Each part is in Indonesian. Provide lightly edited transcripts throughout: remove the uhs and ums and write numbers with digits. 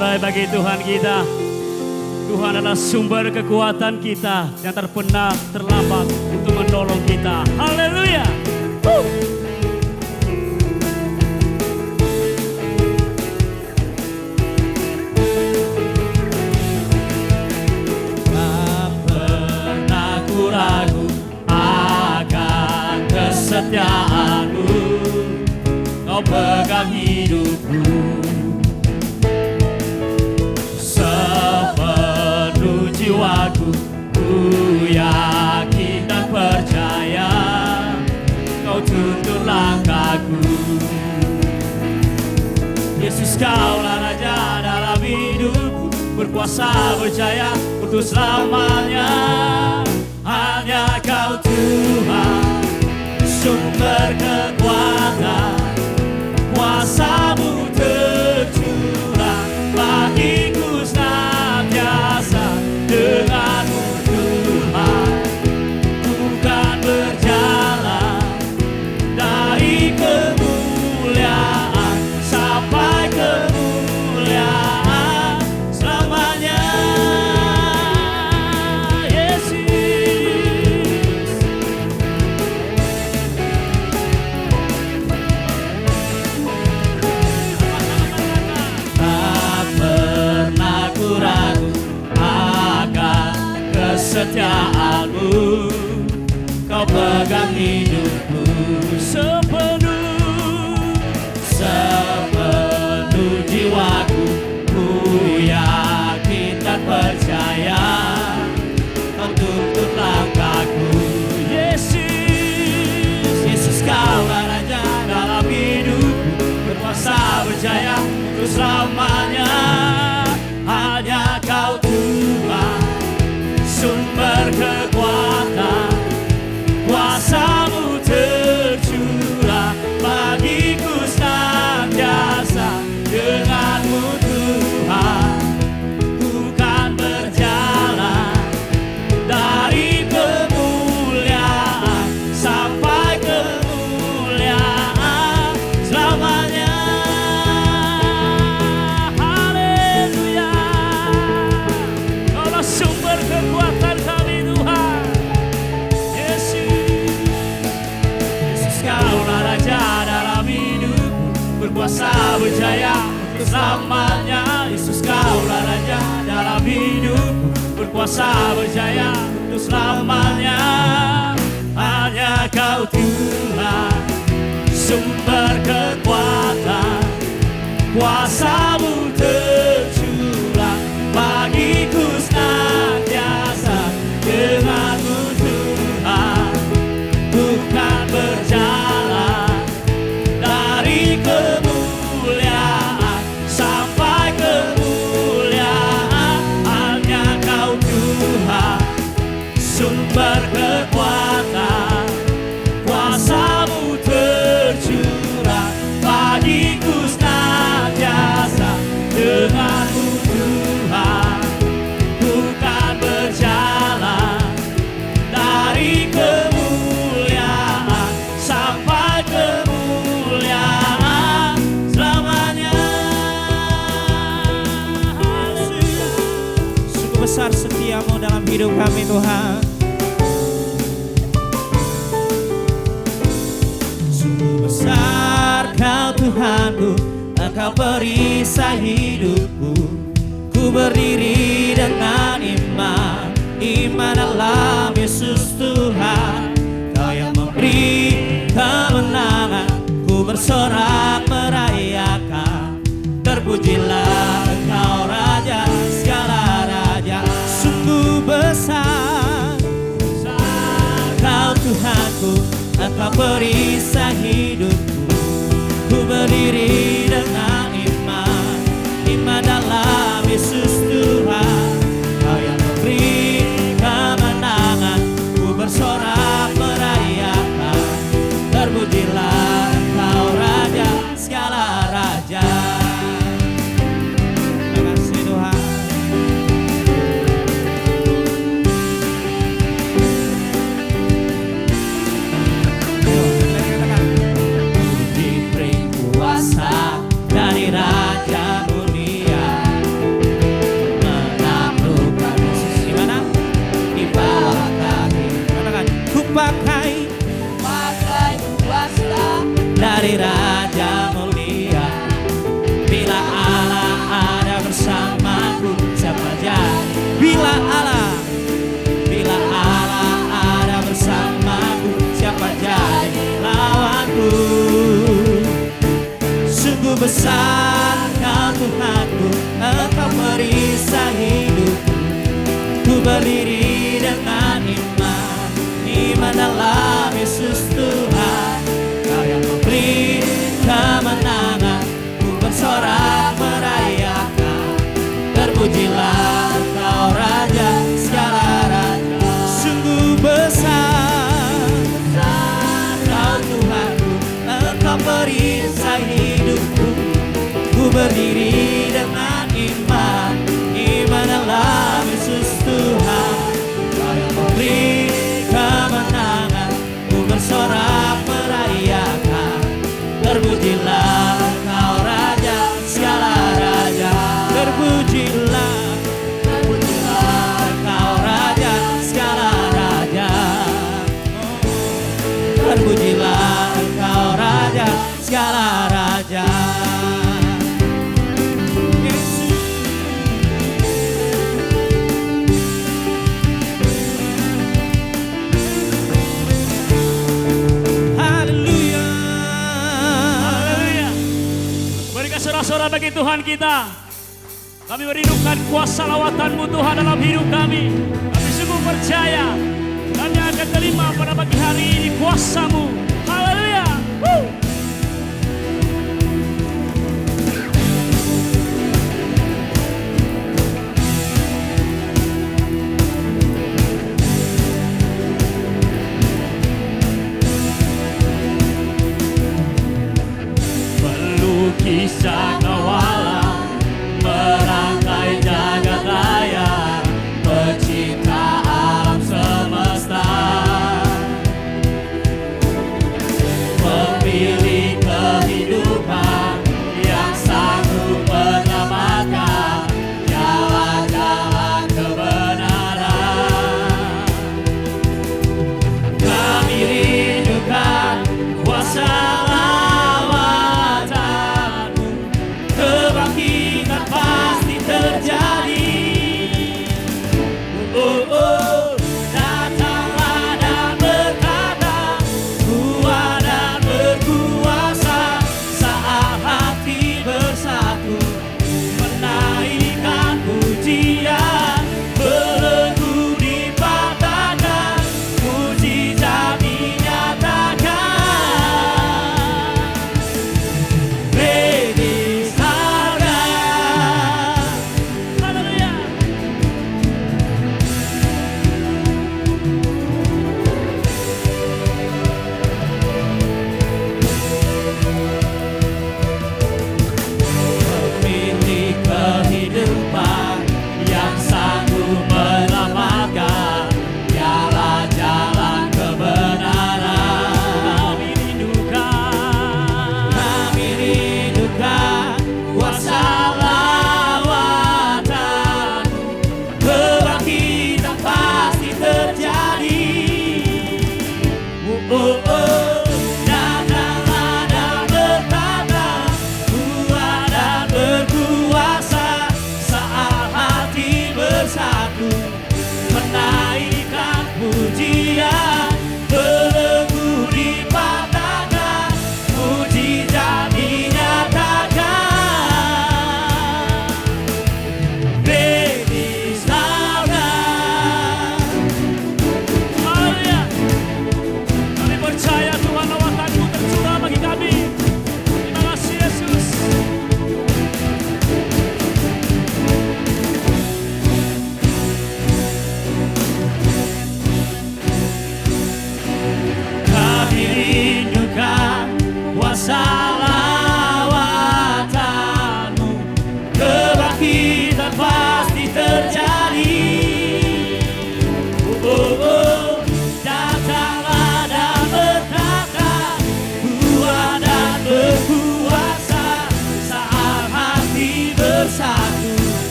bersorai bagi Tuhan kita. Tuhan adalah sumber kekuatan kita yang tak pernah terlambat untuk menolong kita. Haleluya. Tak pernah ku ragu akan kesetiaanmu, Kau pegang hidupku. Sepenuh jiwaku ku yakin dan percaya, Kau tuntun langkahku. Yesus, Kaulah Raja dalam hidupku, berkuasa berjaya untuk selamanya. Hanya Kau Tuhan, sumber kekuatan, kuasa-Mu tercurah bagiku senantiasa. Denganmu Tuhan, ku kan berjalan dari kemuliaan sampai kemuliaan selamanya. Yesus, tak pernah ku ragu akan kesetiaanmu, Kau pegang hidupku. Sepenuh jiwaku ku yakin dan percaya, Kau tuntun langkahku. Yesus, Kaulah Raja dalam hidupku, berkuasa berjaya untuk selamanya. Hanya Kau Tuhan, sumber kekuatan, kuasa-Mu tercurah bagiku senantiasa. Denganmu Tuhan, ku kan berjalan dari kemuliaan sampai kemuliaan selamanya. Haleluya. Kaulah sumber kekuatan kami Tuhan. Yesus, Kaulah Raja dalam hidupku, berkuasa berjaya untuk selamanya. Yesus, Kaulah Raja dalam hidupku, berkuasa berjaya untuk selamanya. Hanya Kau Tuhan, sumber kekuatan, kuasa-Mu tercurah bagiku senantiasa. Denganmu Tuhan, ku kan berjalan dari kemuliaan sampai kemuliaan. Hanya Kau Tuhan, sumber kekuatan, kuasa-Mu tercurah bagiku senantiasa. Denganmu Tuhan, ku kan berjalan dari kemuliaan sampai kemuliaan selamanya. Haleluya. Sungguh besar setia-Mu dalam hidup kami Tuhan. Sungguh besar Kau Tuhanku, Engkau perisai hidupku. Ku berdiri dengan iman, iman dalam Yesus Tuhan. Kau yang memberi kemenangan, ku bersorak merayakan. Terpujilah Engkau Raja segala raja. Sungguh besar Kau Tuhanku, Engkau perisai hidupku. Ku berdiri dengan iman, iman dalam Yesus Tuhan. Kau yang memberi kemenangan, ku bersorak merayakan. Terpujilah Engkau Raja segala raja. Terima kasih Tuhan. Diberi kuasa dari pakai kuasa dari Raja mulia. Bila Allah ada bersamaku, siapa jadi? Bila Allah ada bersamaku, siapa jadi lawanku? Sungguh besar Kau Tuhanku, Engkau merisai hidupku. Ku berdiri dengan iman dalam Yesus Tuhan. Kau yang memberi kemenangan, ku bersorak merayakan. Terpujilah Kau Raja segala raja. Sungguh besar Kau Tuhanku, Engkau perisai hidupku. Ku berdiri dengan iman dalam Yesus Tuhan. Kau yang memberi kemenangan, ku bersorak merayakan. Terpujilah Kau Raja segala raja. Terpujilah Kau Raja segala raja. Terpujilah Kau Raja segala raja. Sorak-sorak bagi Tuhan kita. Kami merindukan kuasa lawatan-Mu Tuhan dalam hidup kami. Kami sungguh percaya kami akan terima pada pagi hari ini kuasa-Mu. Haleluya. Kisah kawalan merangkai jagat raya, pencipta alam semesta.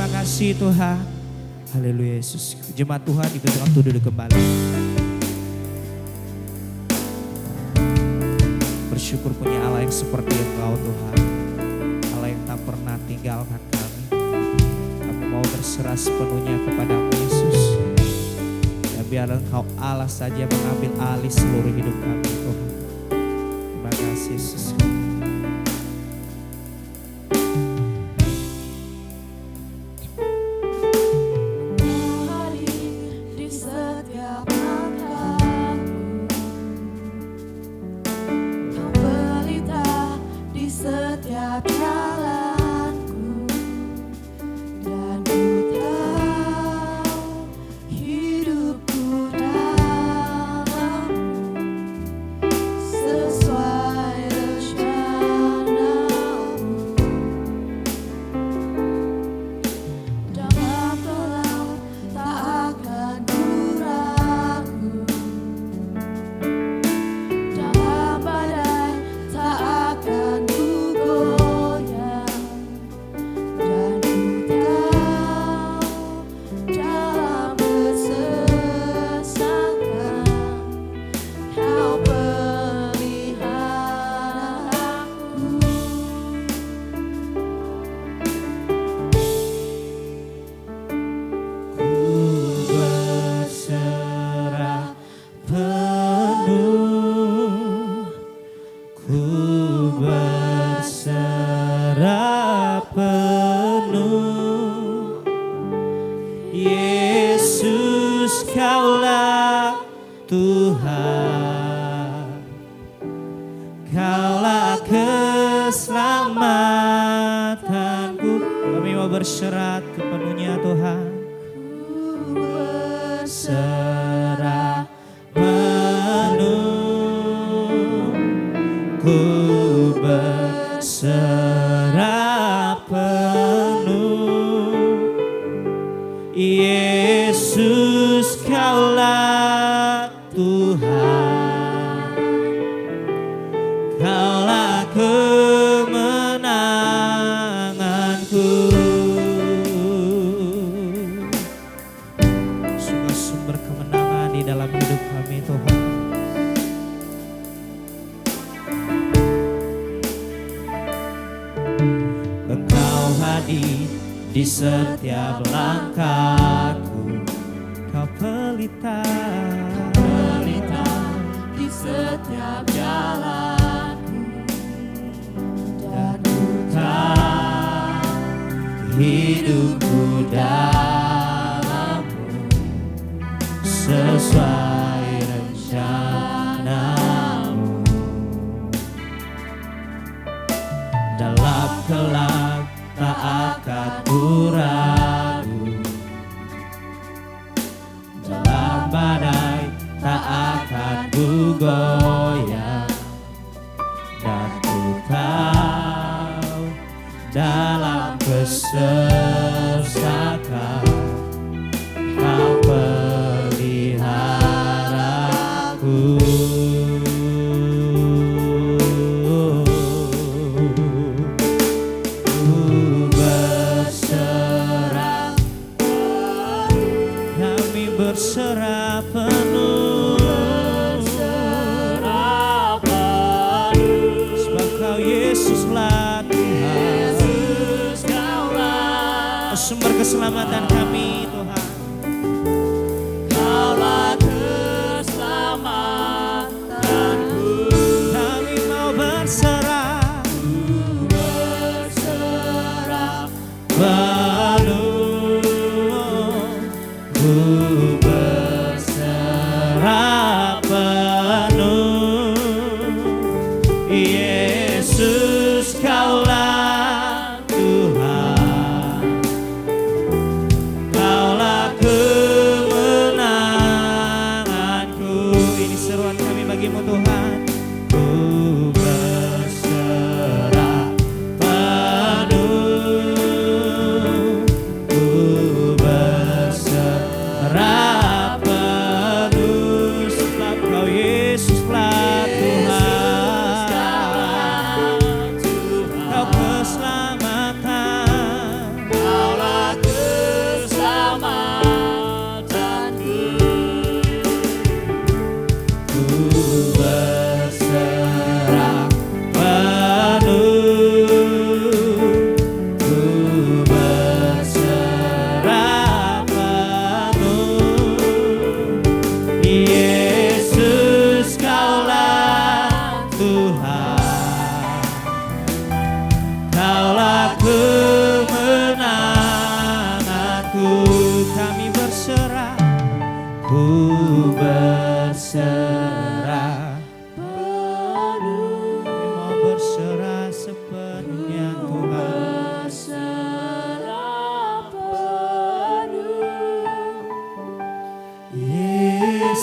Terima kasih Tuhan. Haleluya Yesus. Jemaat Tuhan dibentuk untuk duduk kembali. Bersyukur punya Allah yang seperti Engkau Tuhan. Allah yang tak pernah tinggalkan kami. Kami mau berserah sepenuhnya kepadamu Yesus. Dan biarlah Engkau Allah saja mengambil alih seluruh hidup kami Tuhan. Terima kasih Yesus. Kaulah keselamatanku. Kami mau berserah sepenuhnya Tuhan. Berserah penuh, ku berserah penuh. Yesus Kaulah Tuhan, Kaulah kemenanganku. Sumber kemenangan di dalam hidup kami Tuhan. Engkau hadir di setiap langkahku. Kau pelita di setiap jalanku, dan ku tahu hidupku dalam-Mu sesuai rencana-Mu. Dalam gelap tak akan ku ragu, dalam badai tak akan ku goyang. Dan ku tahu dalam kesesakan Kau peliharaku. Berserah penuh, sebab Kau Yesuslah Tuhan, sumber keselamatan kami Tuhan. Kaulah keselamatanku. Kami mau berserah penuh, ku berserah penuh. Yesus Kaulah Tuhan, Kaulah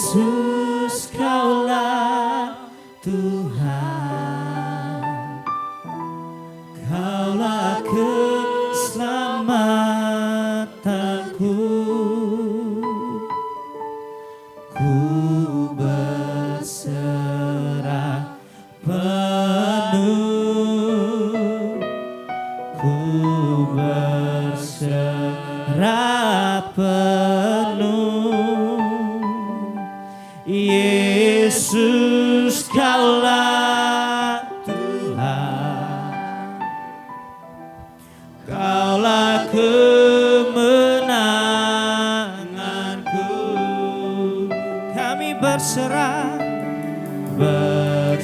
Yesus, Kaulah Tuhan, Kaulah keselamatanku. Ku berserah penuh, ku berserah penuh. Yesus, Kaulah Tuhan, Kaulah kemenanganku. Kami berserah penuh,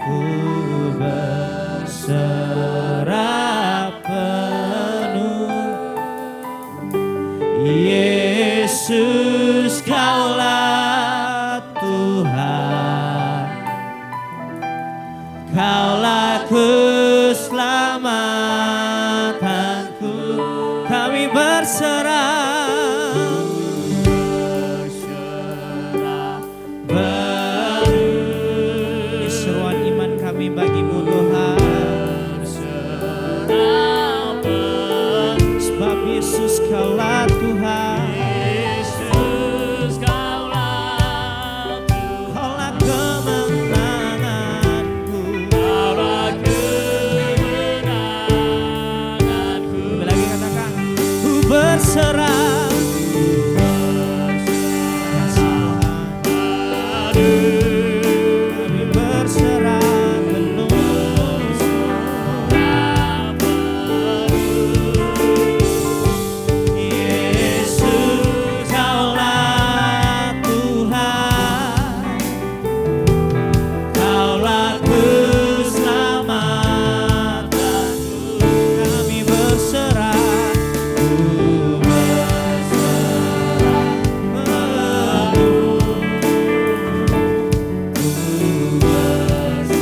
ku berserah penuh. Yesus, Kaulah Tuhan, Kaulah keselamatanku. Kami berserah penuh. Seruan iman kami bagimu Tuhan, sebab Yesus, Kaulah Tuhan, Kaulah kemenanganku. Lebih lagi katakan, ku berserah. Kami berserah penuh. Yesus, Kaulah Tuhan, Kaulah keselamatanku. Kami berserah, ku berserah penuh, ku berserah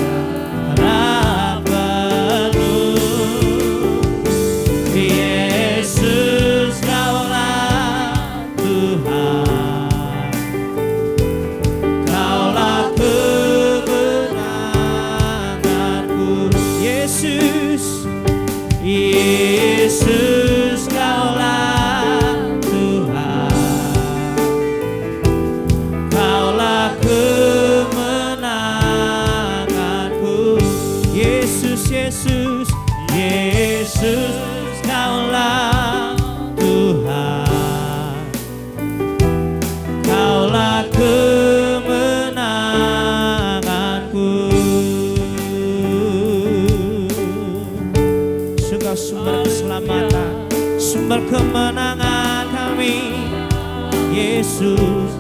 penuh. Yesus, Kaulah Tuhan, Kaulah kemenanganku. Yesus, Yesus, Kaulah Tuhan, Kaulah kemenanganku. Yesus, Yesus, Yesus, Kaulah Tuhan, Kaulah kemenanganku. Engkau sumber keselamatan, sumber kemenangan kami. Yesus,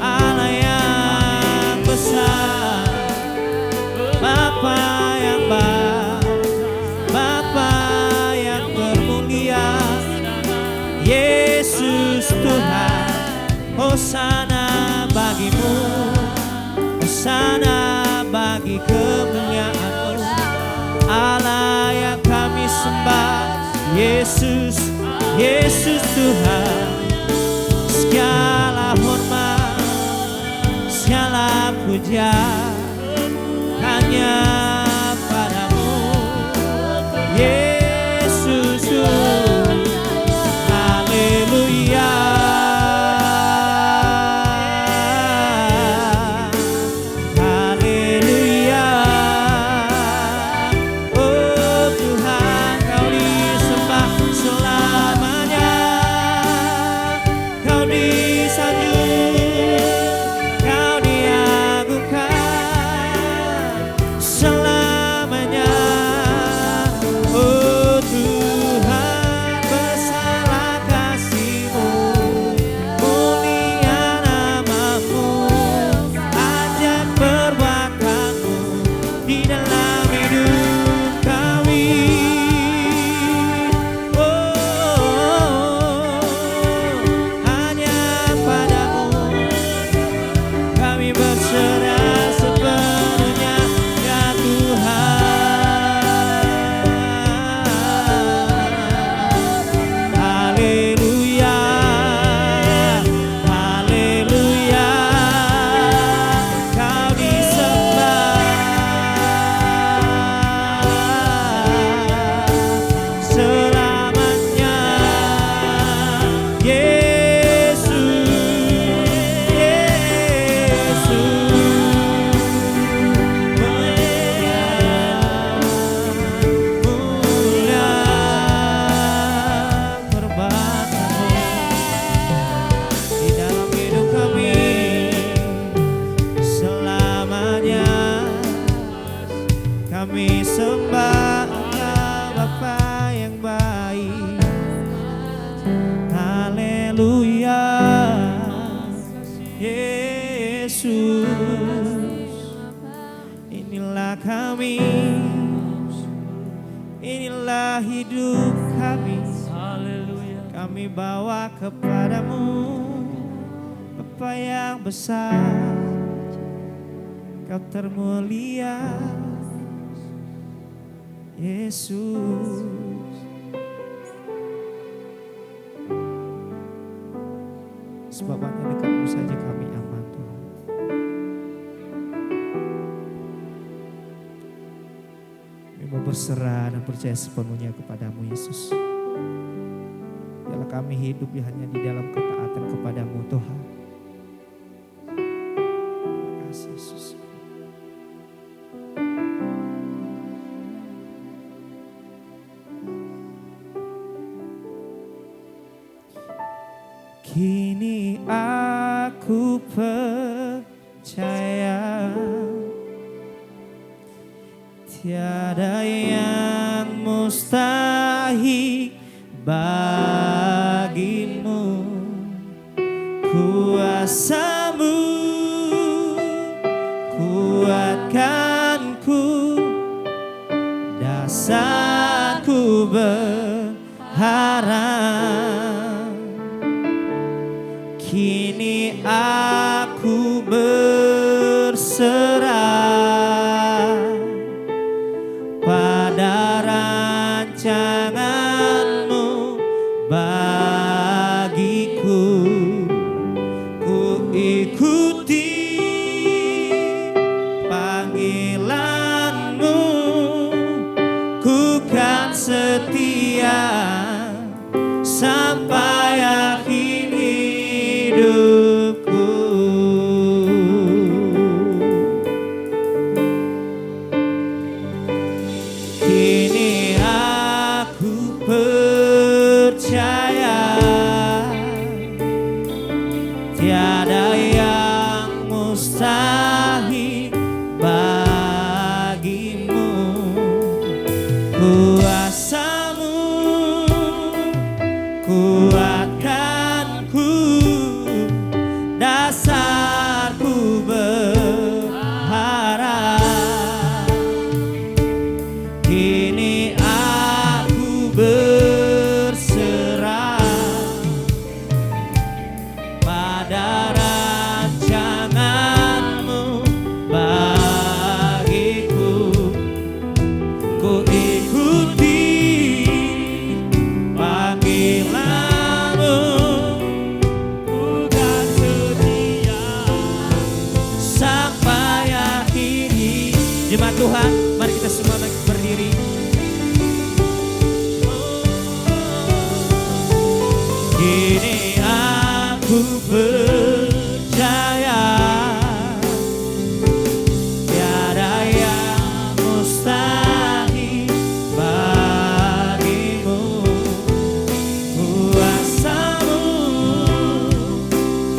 Allah yang besar, Bapa yang baik, Bapa yang bermulia. Yesus Tuhan, Hosana bagimu, Hosana bagi kemuliaan-Mu. Allah yang kami sembah, Yesus, Yesus Tuhan. Segala hormat, segala puja hanya padamu, Yesus. Haleluya, haleluya. Oh Tuhan, Kau disembah selamanya, Kau disanjung, Kau diagungkan selamanya. Oh Tuhan, besarlah kasih-Mu, mulia nama-Mu, ajaib perbuatan-Mu di dalam hidup kami. Oh, hanya padamu kami berserah sepenuhnya, ya Tuhan. Kami sembah Engkau Bapa yang baik. Haleluya, Yesus. Inilah kami, inilah hidup kami. Haleluya. Kami bawa kepadamu Bapa yang besar. Kau termulia, Yesus. Sebab hanya dekat-Mu saja kami aman, Tuhan. Kami mau berserah dan percaya sepenuhnya kepadamu, Yesus. Biarlah kami hidup hanya di dalam ketaatan kepadamu, Tuhan. Terima kasih, Yesus. Kini aku percaya tiada yang mustahil bagimu. Kuasa-Mu kuatkanku, dasarku berharap. Kini aku berserah pada rancangan-Mu bagiku. Ku ikuti panggilan-Mu, ku kan setia sampai akhir hidupku. Kini aku percaya tiada yang mustahil bagimu. Kuasa-Mu kuatkanku, dasarku berharap. Kini aku berserah pada rancangan-Mu bagiku. Ku ikuti panggilan-Mu, ku kan setia sampai akhir hidup. Jemaat Tuhan, mari kita semua berdiri. Kini aku percaya tiada yang mustahil bagimu. Kuasa-Mu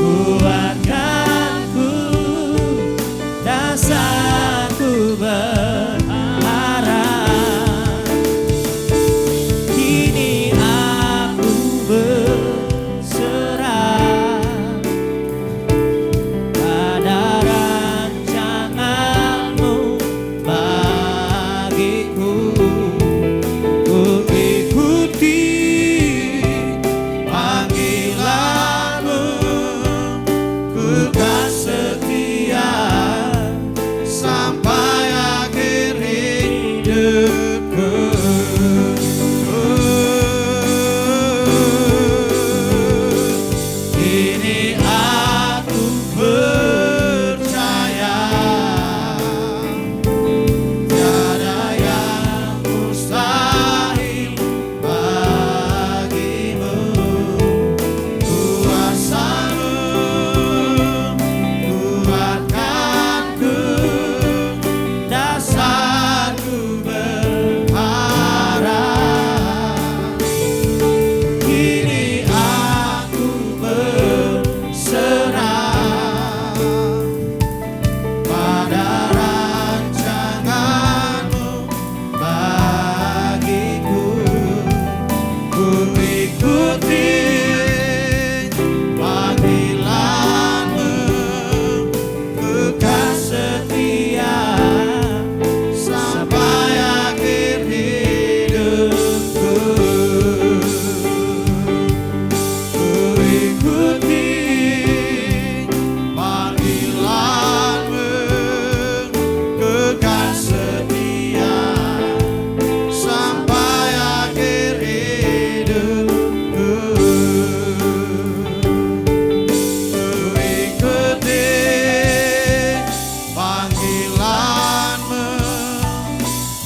kuatkanku, dasarku berharap. Kini aku berserah pada rancangan-Mu bagiku. Ku ikuti panggilan-Mu, ku kan setia sampai akhir hidupku. Kini aku percaya tiada yang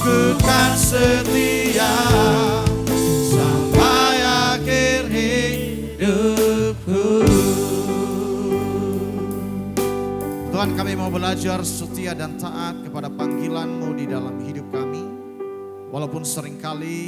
Ku kan setia sampai akhir hidupku. Tuhan, kami mau belajar setia dan taat kepada panggilan-Mu di dalam hidup kami. Walaupun seringkali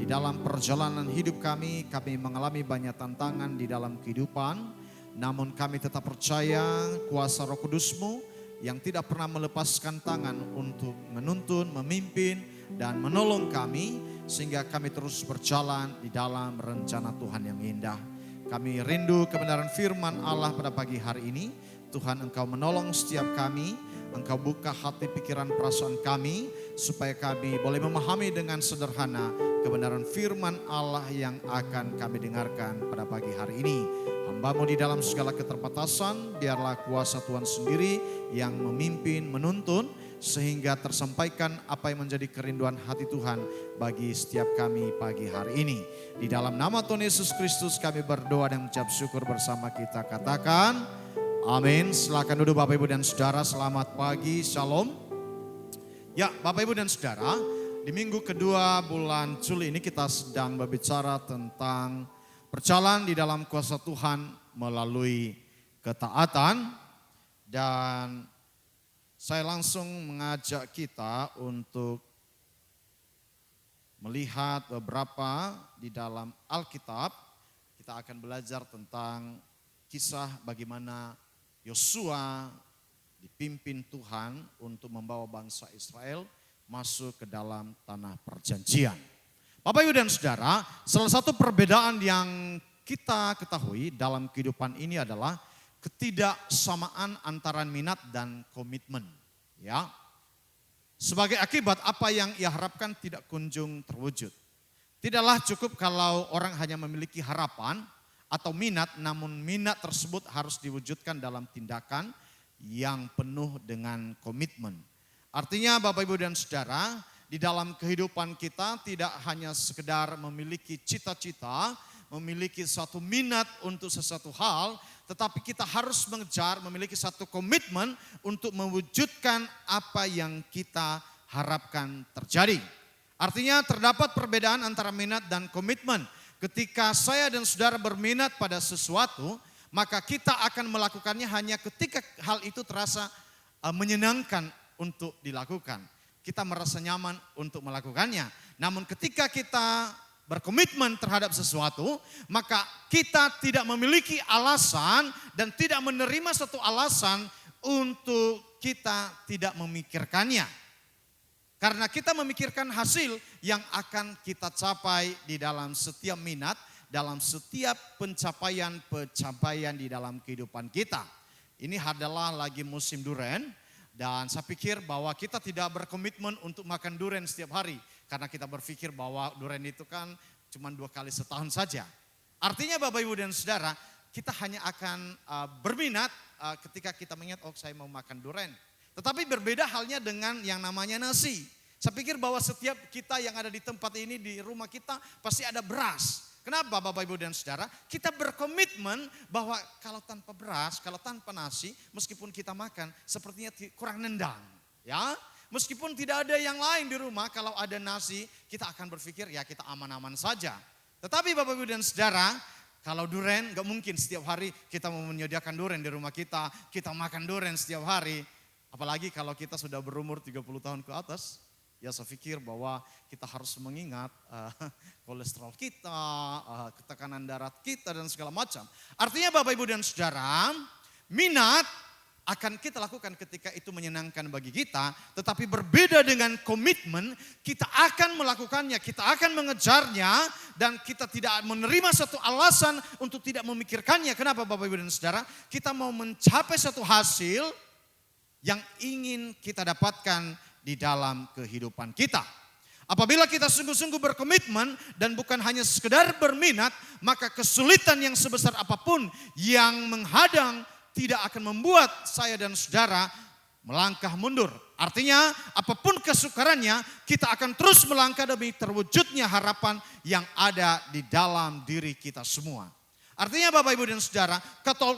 di dalam perjalanan hidup kami mengalami banyak tantangan di dalam kehidupan. Namun kami tetap percaya kuasa Roh Kudus-Mu yang tidak pernah melepaskan tangan untuk menuntun, memimpin, dan menolong kami. Sehingga kami terus berjalan di dalam rencana Tuhan yang indah. Kami rindu kebenaran firman Allah pada pagi hari ini. Tuhan, Engkau menolong setiap kami. Engkau buka hati, pikiran, perasaan kami. Supaya kami boleh memahami dengan sederhana kebenaran firman Allah yang akan kami dengarkan pada pagi hari ini. Hamba-Mu di dalam segala keterbatasan, biarlah kuasa Tuhan sendiri yang memimpin, menuntun, sehingga tersampaikan apa yang menjadi kerinduan hati Tuhan bagi setiap kami pagi hari ini. Di dalam nama Tuhan Yesus Kristus kami berdoa dan mengucap syukur bersama kita. Katakan amin. Silakan duduk Bapak Ibu dan Saudara, selamat pagi, shalom. Ya Bapak Ibu dan Saudara, di minggu kedua bulan Juli ini kita sedang berbicara tentang berjalan di dalam kuasa Tuhan melalui ketaatan. Dan saya langsung mengajak kita untuk melihat beberapa di dalam Alkitab. Kita akan belajar tentang kisah bagaimana Yosua dipimpin Tuhan untuk membawa bangsa Israel masuk ke dalam tanah perjanjian. Bapak Ibu dan Saudara, salah satu perbedaan yang kita ketahui dalam kehidupan ini adalah ketidaksamaan antara minat dan komitmen. Ya, sebagai akibat apa yang ia harapkan tidak kunjung terwujud. Tidaklah cukup kalau orang hanya memiliki harapan atau minat, namun minat tersebut harus diwujudkan dalam tindakan yang penuh dengan komitmen. Artinya Bapak Ibu dan Saudara, di dalam kehidupan kita tidak hanya sekedar memiliki cita-cita, memiliki suatu minat untuk sesuatu hal, tetapi kita harus mengejar, memiliki satu komitmen untuk mewujudkan apa yang kita harapkan terjadi. Artinya terdapat perbedaan antara minat dan komitmen. Ketika saya dan saudara berminat pada sesuatu, maka kita akan melakukannya hanya ketika hal itu terasa menyenangkan untuk dilakukan. Kita merasa nyaman untuk melakukannya. Namun ketika kita berkomitmen terhadap sesuatu, maka kita tidak memiliki alasan dan tidak menerima satu alasan untuk kita tidak memikirkannya. Karena kita memikirkan hasil yang akan kita capai di dalam setiap minat, dalam setiap pencapaian di dalam kehidupan kita. Ini adalah lagi musim durian. Dan saya pikir bahwa kita tidak berkomitmen untuk makan durian setiap hari. Karena kita berpikir bahwa durian itu kan cuma 2 kali setahun saja. Artinya Bapak Ibu dan Saudara, kita hanya akan berminat ketika kita mengingat, oh saya mau makan durian. Tetapi berbeda halnya dengan yang namanya nasi. Saya pikir bahwa setiap kita yang ada di tempat ini, di rumah kita pasti ada beras. Kenapa Bapak Ibu dan Saudara? Kita berkomitmen bahwa kalau tanpa beras, kalau tanpa nasi, meskipun kita makan sepertinya kurang nendang. Ya, meskipun tidak ada yang lain di rumah, kalau ada nasi kita akan berpikir ya kita aman-aman saja. Tetapi Bapak Ibu dan Saudara, kalau durian gak mungkin setiap hari kita mau menyediakan durian di rumah kita makan durian setiap hari. Apalagi kalau kita sudah berumur 30 tahun ke atas. Ya saya pikir bahwa kita harus mengingat kolesterol kita, tekanan darah kita dan segala macam. Artinya Bapak Ibu dan Saudara, minat akan kita lakukan ketika itu menyenangkan bagi kita. Tetapi berbeda dengan komitmen, kita akan melakukannya, kita akan mengejarnya. Dan kita tidak menerima satu alasan untuk tidak memikirkannya. Kenapa Bapak Ibu dan Saudara? Kita mau mencapai satu hasil yang ingin kita dapatkan di dalam kehidupan kita. Apabila kita sungguh-sungguh berkomitmen dan bukan hanya sekedar berminat, maka kesulitan yang sebesar apapun yang menghadang tidak akan membuat saya dan saudara melangkah mundur. Artinya apapun kesukarannya, kita akan terus melangkah demi terwujudnya harapan yang ada di dalam diri kita semua. Artinya Bapak Ibu dan Saudara,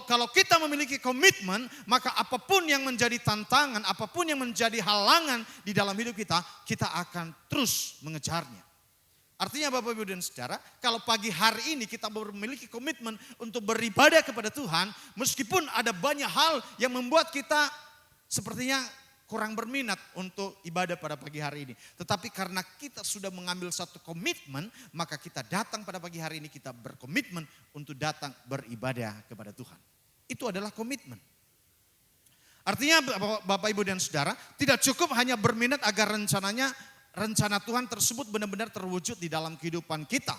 kalau kita memiliki komitmen, maka apapun yang menjadi tantangan, apapun yang menjadi halangan di dalam hidup kita, kita akan terus mengejarnya. Artinya Bapak Ibu dan Saudara, kalau pagi hari ini kita memiliki komitmen untuk beribadah kepada Tuhan, meskipun ada banyak hal yang membuat kita sepertinya kurang berminat untuk ibadah pada pagi hari ini. Tetapi karena kita sudah mengambil satu komitmen, maka kita datang pada pagi hari ini, kita berkomitmen untuk datang beribadah kepada Tuhan. Itu adalah komitmen. Artinya Bapak Ibu dan Saudara, tidak cukup hanya berminat agar rencana Tuhan tersebut benar-benar terwujud di dalam kehidupan kita.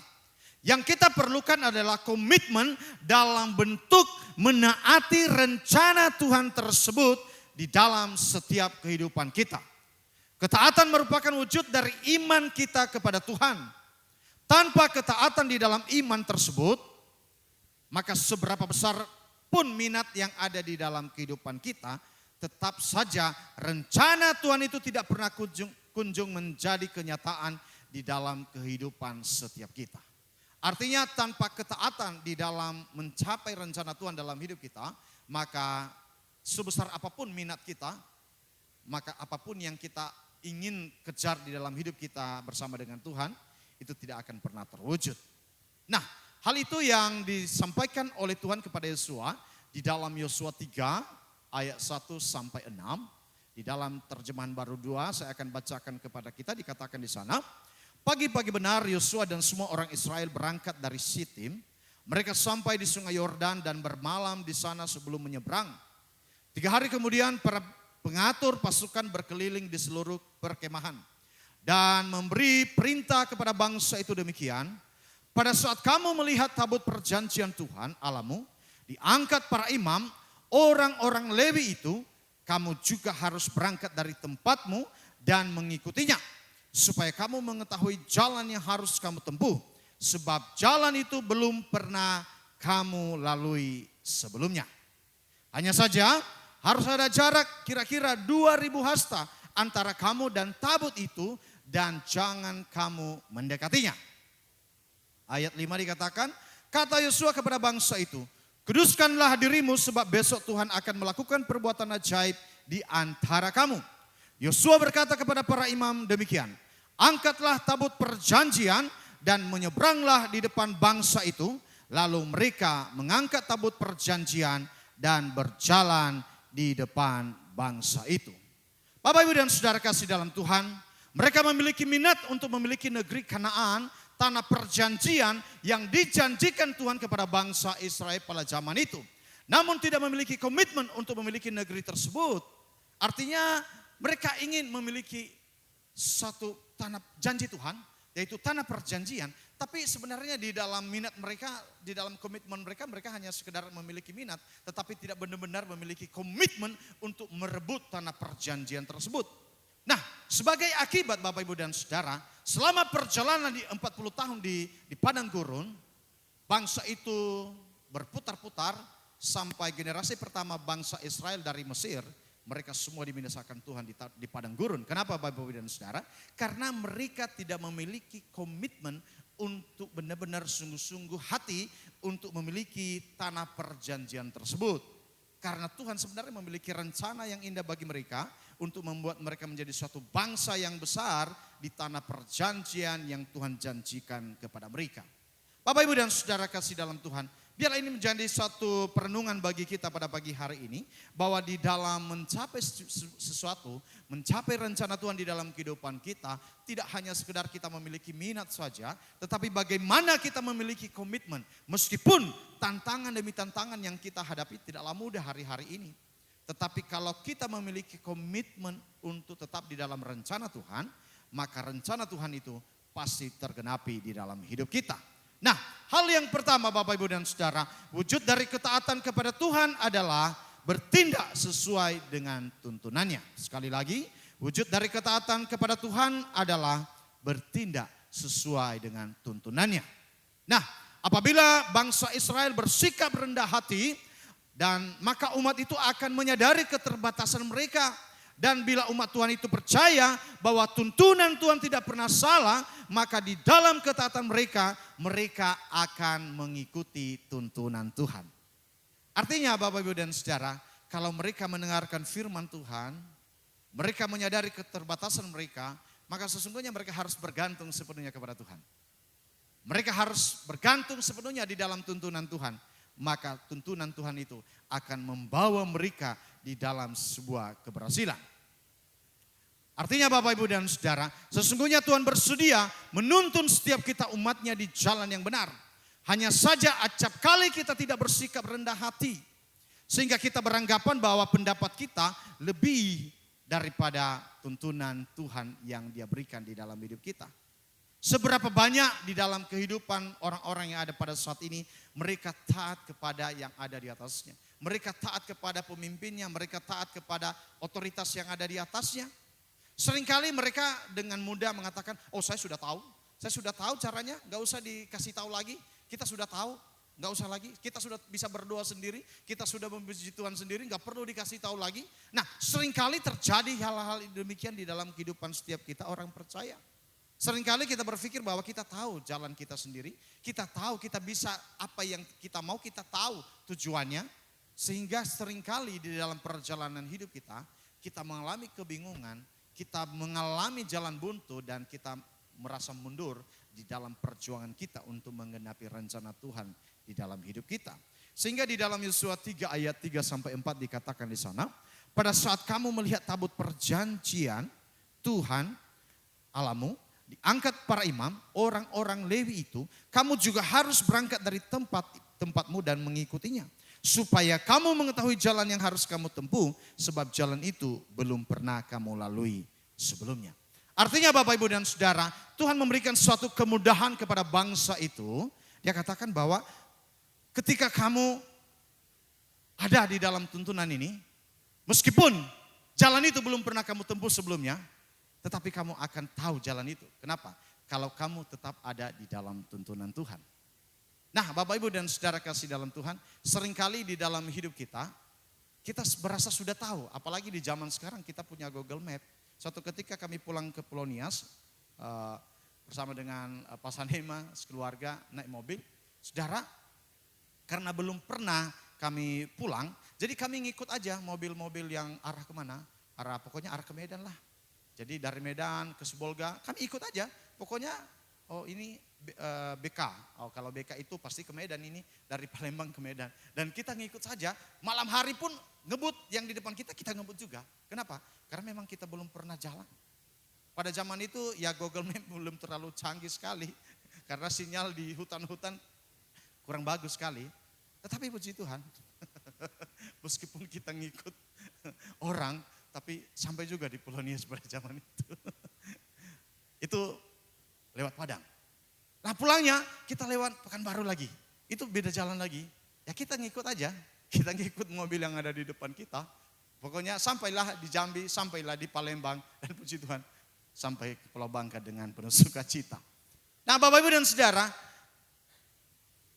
Yang kita perlukan adalah komitmen dalam bentuk menaati rencana Tuhan tersebut di dalam setiap kehidupan kita. Ketaatan merupakan wujud dari iman kita kepada Tuhan. Tanpa ketaatan di dalam iman tersebut, maka seberapa besar pun minat yang ada di dalam kehidupan kita, tetap saja rencana Tuhan itu tidak pernah kunjung menjadi kenyataan di dalam kehidupan setiap kita. Artinya tanpa ketaatan di dalam mencapai rencana Tuhan dalam hidup kita, maka sebesar apapun minat kita, maka apapun yang kita ingin kejar di dalam hidup kita bersama dengan Tuhan, itu tidak akan pernah terwujud. Nah, hal itu yang disampaikan oleh Tuhan kepada Yosua di dalam Yosua 3 ayat 1 sampai 6. Di dalam terjemahan baru 2 saya akan bacakan kepada kita, dikatakan di sana, pagi-pagi benar Yosua dan semua orang Israel berangkat dari Sitim. Mereka sampai di sungai Yordan dan bermalam di sana sebelum menyeberang. 3 hari kemudian para pengatur pasukan berkeliling di seluruh perkemahan dan memberi perintah kepada bangsa itu demikian. Pada saat kamu melihat tabut perjanjian Tuhan Allahmu diangkat para imam, orang-orang Lewi itu, kamu juga harus berangkat dari tempatmu dan mengikutinya. Supaya kamu mengetahui jalan yang harus kamu tempuh. Sebab jalan itu belum pernah kamu lalui sebelumnya. Hanya saja harus ada jarak kira-kira 2000 hasta antara kamu dan tabut itu dan jangan kamu mendekatinya. Ayat 5 dikatakan, kata Yosua kepada bangsa itu, kuduskanlah dirimu sebab besok Tuhan akan melakukan perbuatan ajaib di antara kamu. Yosua berkata kepada para imam demikian, angkatlah tabut perjanjian dan menyeberanglah di depan bangsa itu. Lalu mereka mengangkat tabut perjanjian dan berjalan di depan bangsa itu. Bapak Ibu dan Saudara kasih dalam Tuhan, mereka memiliki minat untuk memiliki negeri Kanaan, tanah perjanjian yang dijanjikan Tuhan kepada bangsa Israel pada zaman itu. Namun tidak memiliki komitmen untuk memiliki negeri tersebut. Artinya mereka ingin memiliki satu tanah janji Tuhan, yaitu tanah perjanjian. Tapi sebenarnya di dalam minat mereka, di dalam komitmen mereka, mereka hanya sekedar memiliki minat. Tetapi tidak benar-benar memiliki komitmen untuk merebut tanah perjanjian tersebut. Nah, sebagai akibat Bapak Ibu dan Saudara, selama perjalanan di 40 tahun di padang gurun, bangsa itu berputar-putar sampai generasi pertama bangsa Israel dari Mesir. Mereka semua dibinasakan Tuhan di padang gurun. Kenapa Bapak Ibu dan Saudara? Karena mereka tidak memiliki komitmen untuk benar-benar sungguh-sungguh hati untuk memiliki tanah perjanjian tersebut. Karena Tuhan sebenarnya memiliki rencana yang indah bagi mereka untuk membuat mereka menjadi suatu bangsa yang besar di tanah perjanjian yang Tuhan janjikan kepada mereka. Bapak Ibu dan Saudara kasih dalam Tuhan, biarlah ini menjadi satu perenungan bagi kita pada pagi hari ini, bahwa di dalam mencapai sesuatu, mencapai rencana Tuhan di dalam kehidupan kita, tidak hanya sekedar kita memiliki minat saja, tetapi bagaimana kita memiliki komitmen. Meskipun tantangan demi tantangan yang kita hadapi tidaklah mudah hari-hari ini. Tetapi kalau kita memiliki komitmen untuk tetap di dalam rencana Tuhan, maka rencana Tuhan itu pasti tergenapi di dalam hidup kita. Nah, hal yang pertama Bapak Ibu dan Saudara, wujud dari ketaatan kepada Tuhan adalah bertindak sesuai dengan tuntunannya. Sekali lagi, wujud dari ketaatan kepada Tuhan adalah bertindak sesuai dengan tuntunannya. Nah, apabila bangsa Israel bersikap rendah hati, dan maka umat itu akan menyadari keterbatasan mereka Dan bila umat Tuhan itu percaya bahwa tuntunan Tuhan tidak pernah salah, maka di dalam ketaatan mereka, mereka akan mengikuti tuntunan Tuhan. Artinya Bapak Ibu dan Saudara, kalau mereka mendengarkan firman Tuhan, mereka menyadari keterbatasan mereka, maka sesungguhnya mereka harus bergantung sepenuhnya kepada Tuhan. Mereka harus bergantung sepenuhnya di dalam tuntunan Tuhan. Maka tuntunan Tuhan itu akan membawa mereka di dalam sebuah keberhasilan. Artinya Bapak Ibu dan Saudara, sesungguhnya Tuhan bersedia menuntun setiap kita umatnya di jalan yang benar. Hanya saja acap kali kita tidak bersikap rendah hati. Sehingga kita beranggapan bahwa pendapat kita lebih daripada tuntunan Tuhan yang Dia berikan di dalam hidup kita. Seberapa banyak di dalam kehidupan orang-orang yang ada pada saat ini, mereka taat kepada yang ada di atasnya. Mereka taat kepada pemimpinnya, mereka taat kepada otoritas yang ada di atasnya. Seringkali mereka dengan mudah mengatakan, oh saya sudah tahu caranya, gak usah dikasih tahu lagi, kita sudah tahu, gak usah lagi, kita sudah bisa berdoa sendiri, kita sudah memuji Tuhan sendiri, gak perlu dikasih tahu lagi. Nah seringkali terjadi hal-hal demikian di dalam kehidupan setiap kita orang percaya. Seringkali kita berpikir bahwa kita tahu jalan kita sendiri, kita tahu kita bisa apa yang kita mau, kita tahu tujuannya. Sehingga seringkali di dalam perjalanan hidup kita mengalami kebingungan, kita mengalami jalan buntu dan kita merasa mundur di dalam perjuangan kita untuk menggenapi rencana Tuhan di dalam hidup kita. Sehingga di dalam Yosua 3 ayat 3-4 dikatakan di sana, pada saat kamu melihat tabut perjanjian Tuhan Allahmu, diangkat para imam, orang-orang Lewi itu, kamu juga harus berangkat dari tempatmu dan mengikutinya. Supaya kamu mengetahui jalan yang harus kamu tempuh, sebab jalan itu belum pernah kamu lalui sebelumnya. Artinya Bapak Ibu dan Saudara, Tuhan memberikan suatu kemudahan kepada bangsa itu. Dia katakan bahwa ketika kamu ada di dalam tuntunan ini, meskipun jalan itu belum pernah kamu tempuh sebelumnya, tetapi kamu akan tahu jalan itu. Kenapa? Kalau kamu tetap ada di dalam tuntunan Tuhan. Nah Bapak Ibu dan Saudara kasih dalam Tuhan, seringkali di dalam hidup kita berasa sudah tahu. Apalagi di zaman sekarang kita punya Google Map. Suatu ketika kami pulang ke Pulau Nias bersama dengan Pak Sanema, sekeluarga naik mobil. Saudara, karena belum pernah kami pulang, jadi kami ngikut aja mobil-mobil yang arah kemana? Pokoknya arah ke Medan lah. Jadi dari Medan ke Sibolga, kami ikut aja. Pokoknya, oh ini BK. Oh kalau BK itu pasti ke Medan ini, dari Palembang ke Medan. Dan kita ngikut saja, malam hari pun ngebut yang di depan kita ngebut juga. Kenapa? Karena memang kita belum pernah jalan. Pada zaman itu ya Google Map belum terlalu canggih sekali. Karena sinyal di hutan-hutan kurang bagus sekali. Tetapi puji Tuhan, meskipun kita ngikut orang, tapi sampai juga di Pulau Nias pada zaman itu. Itu lewat Padang. Nah pulangnya kita lewat Pekanbaru lagi. Itu beda jalan lagi. Ya kita ngikut aja. Kita ngikut mobil yang ada di depan kita. Pokoknya sampailah di Jambi, sampailah di Palembang. Dan puji Tuhan sampai ke Pulau Bangka dengan penuh sukacita. Nah Bapak Ibu dan Saudara,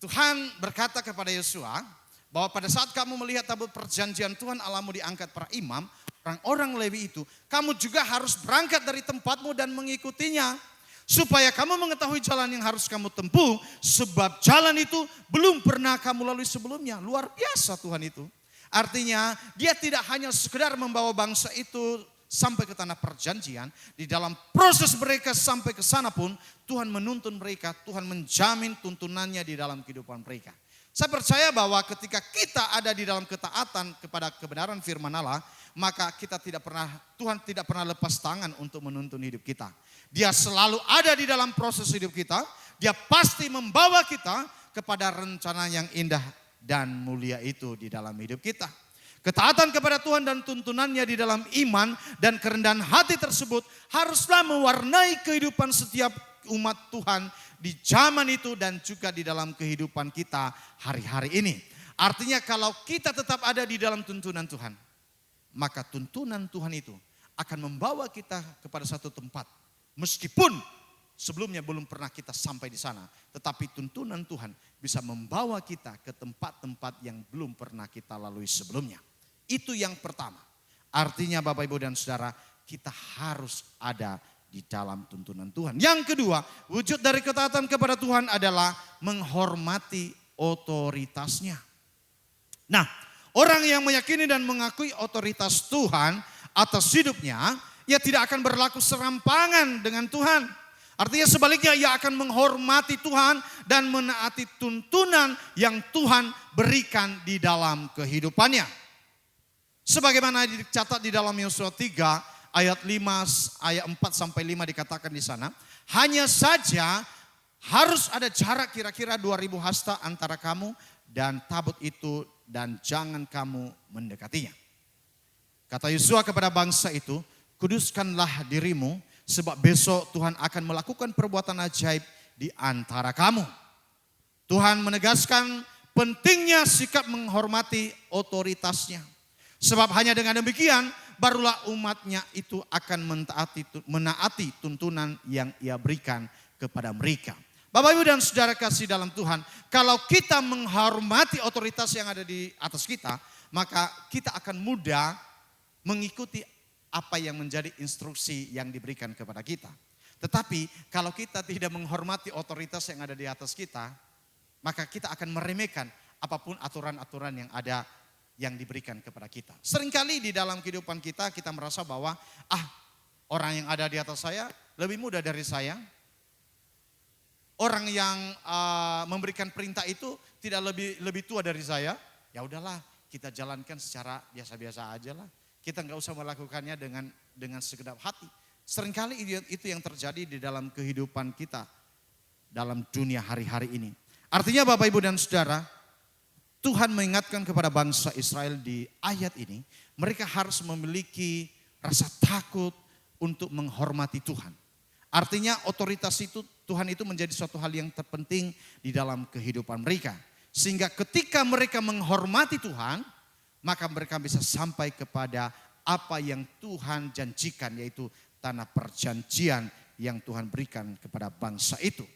Tuhan berkata kepada Yosua bahwa pada saat kamu melihat tabut perjanjian Tuhan Allahmu diangkat para imam, orang-orang Lewi itu, kamu juga harus berangkat dari tempatmu dan mengikutinya. Supaya kamu mengetahui jalan yang harus kamu tempuh, sebab jalan itu belum pernah kamu lalui sebelumnya. Luar biasa Tuhan itu. Artinya dia tidak hanya sekedar membawa bangsa itu sampai ke tanah perjanjian. Di dalam proses mereka sampai ke sana pun Tuhan menuntun mereka, Tuhan menjamin tuntunannya di dalam kehidupan mereka. Saya percaya bahwa ketika kita ada di dalam ketaatan kepada kebenaran firman Allah, maka Tuhan tidak pernah lepas tangan untuk menuntun hidup kita. Dia selalu ada di dalam proses hidup kita. Dia pasti membawa kita kepada rencana yang indah dan mulia itu di dalam hidup kita. Ketaatan kepada Tuhan dan tuntunannya di dalam iman dan kerendahan hati tersebut haruslah mewarnai kehidupan setiap umat Tuhan di zaman itu dan juga di dalam kehidupan kita hari-hari ini. Artinya kalau kita tetap ada di dalam tuntunan Tuhan, maka tuntunan Tuhan itu akan membawa kita kepada satu tempat. Meskipun sebelumnya belum pernah kita sampai di sana, tetapi tuntunan Tuhan bisa membawa kita ke tempat-tempat yang belum pernah kita lalui sebelumnya. Itu yang pertama. Artinya Bapak Ibu dan Saudara, kita harus ada di dalam tuntunan Tuhan. Yang kedua, wujud dari ketaatan kepada Tuhan adalah menghormati otoritasnya. Nah, orang yang meyakini dan mengakui otoritas Tuhan atas hidupnya, ia tidak akan berlaku serampangan dengan Tuhan. Artinya sebaliknya, ia akan menghormati Tuhan dan menaati tuntunan yang Tuhan berikan di dalam kehidupannya. Sebagaimana dicatat di dalam Yosua 3 ayat 4 sampai 5 dikatakan di sana, hanya saja harus ada jarak kira-kira 2000 hasta antara kamu dan tabut itu, dan jangan kamu mendekatinya. Kata Yosua kepada bangsa itu, kuduskanlah dirimu, sebab besok Tuhan akan melakukan perbuatan ajaib di antara kamu. Tuhan menegaskan pentingnya sikap menghormati otoritasnya. Sebab hanya dengan demikian barulah umatnya itu akan menaati tuntunan yang ia berikan kepada mereka. Bapak Ibu dan Saudara kasih dalam Tuhan, kalau kita menghormati otoritas yang ada di atas kita, maka kita akan mudah mengikuti apa yang menjadi instruksi yang diberikan kepada kita. Tetapi kalau kita tidak menghormati otoritas yang ada di atas kita, maka kita akan meremehkan apapun aturan-aturan yang ada yang diberikan kepada kita. Seringkali di dalam kehidupan kita, kita merasa bahwa orang yang ada di atas saya lebih muda dari saya. Orang yang memberikan perintah itu tidak lebih tua dari saya. Ya udahlah, kita jalankan secara biasa-biasa aja lah. Kita nggak usah melakukannya dengan segenap hati. Seringkali itu yang terjadi di dalam kehidupan kita dalam dunia hari-hari ini. Artinya Bapak Ibu dan Saudara, Tuhan mengingatkan kepada bangsa Israel di ayat ini, mereka harus memiliki rasa takut untuk menghormati Tuhan. Artinya otoritas itu, Tuhan itu menjadi suatu hal yang terpenting di dalam kehidupan mereka. Sehingga ketika mereka menghormati Tuhan, maka mereka bisa sampai kepada apa yang Tuhan janjikan, yaitu tanah perjanjian yang Tuhan berikan kepada bangsa itu.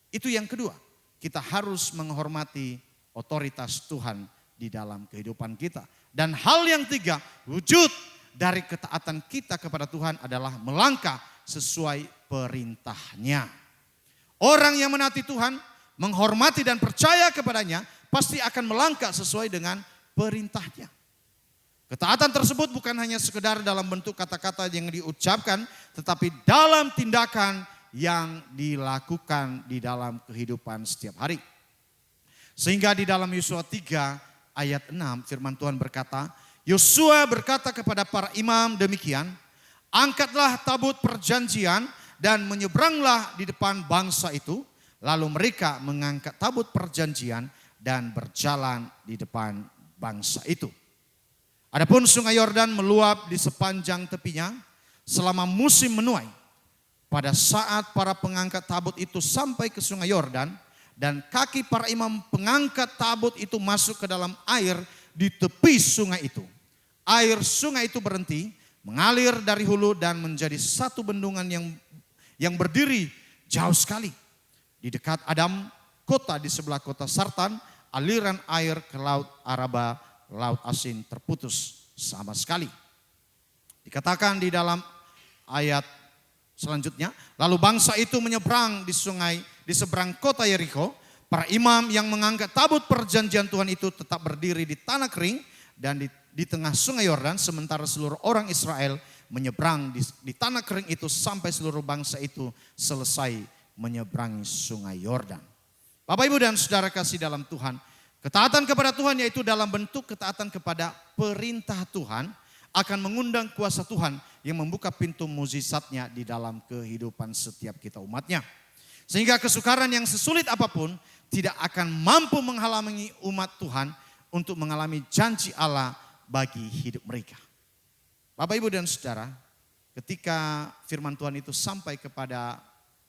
Itu yang kedua, kita harus menghormati otoritas Tuhan di dalam kehidupan kita. Dan hal yang tiga, wujud dari ketaatan kita kepada Tuhan adalah melangkah sesuai perintahnya. Orang yang menaati Tuhan, menghormati dan percaya kepadanya, pasti akan melangkah sesuai dengan perintahnya. Ketaatan tersebut bukan hanya sekedar dalam bentuk kata-kata yang diucapkan, tetapi dalam tindakan yang dilakukan di dalam kehidupan setiap hari. Sehingga di dalam Yosua 3 ayat 6 firman Tuhan berkata, Yosua berkata kepada para imam demikian, angkatlah tabut perjanjian dan menyeberanglah di depan bangsa itu. Lalu mereka mengangkat tabut perjanjian dan berjalan di depan bangsa itu. Adapun sungai Yordan meluap di sepanjang tepinya selama musim menuai. Pada saat para pengangkat tabut itu sampai ke sungai Yordan dan kaki para imam pengangkat tabut itu masuk ke dalam air di tepi sungai itu. Air sungai itu berhenti, mengalir dari hulu dan menjadi satu bendungan yang berdiri jauh sekali. Di dekat Adam, kota di sebelah kota Sartan, aliran air ke laut Araba, laut asin terputus sama sekali. Dikatakan di dalam ayat selanjutnya, lalu bangsa itu menyeberang di sungai di seberang kota Yeriko. Para imam yang mengangkat tabut perjanjian Tuhan itu tetap berdiri di tanah kering dan di tengah sungai Yordan, sementara seluruh orang Israel menyeberang di tanah kering itu sampai seluruh bangsa itu selesai menyeberangi sungai Yordan. Bapak Ibu dan Saudara kasih dalam Tuhan, ketaatan kepada Tuhan yaitu dalam bentuk ketaatan kepada perintah Tuhan akan mengundang kuasa Tuhan yang membuka pintu mukjizatnya di dalam kehidupan setiap kita umatnya. Sehingga kesukaran yang sesulit apapun tidak akan mampu menghalangi umat Tuhan untuk mengalami janji Allah bagi hidup mereka. Bapak Ibu dan Saudara, ketika firman Tuhan itu sampai kepada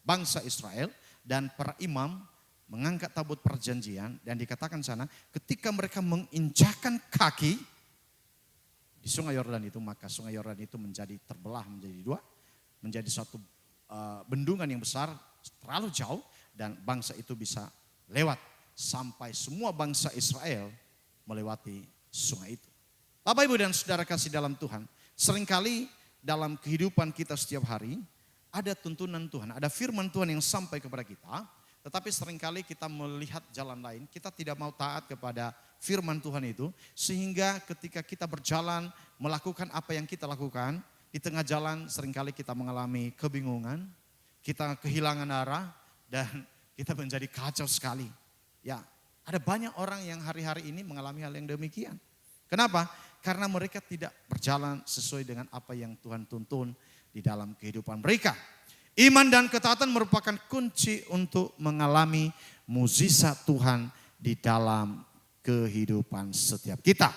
bangsa Israel dan para imam mengangkat tabut perjanjian, dan dikatakan sana ketika mereka menginjakkan kaki di sungai Yordan itu, maka sungai Yordan itu menjadi terbelah menjadi dua, menjadi satu bendungan yang besar terlalu jauh, dan bangsa itu bisa lewat sampai semua bangsa Israel melewati sungai itu. Bapak, Ibu, dan saudara kasih dalam Tuhan, seringkali dalam kehidupan kita setiap hari, ada tuntunan Tuhan, ada firman Tuhan yang sampai kepada kita, tetapi seringkali kita melihat jalan lain, kita tidak mau taat kepada firman Tuhan itu, sehingga ketika kita berjalan melakukan apa yang kita lakukan, di tengah jalan seringkali kita mengalami kebingungan, kita kehilangan arah, dan kita menjadi kacau sekali. Ya, ada banyak orang yang hari-hari ini mengalami hal yang demikian. Kenapa? Karena mereka tidak berjalan sesuai dengan apa yang Tuhan tuntun di dalam kehidupan mereka. Iman dan ketaatan merupakan kunci untuk mengalami mukjizat Tuhan di dalam kehidupan setiap kita.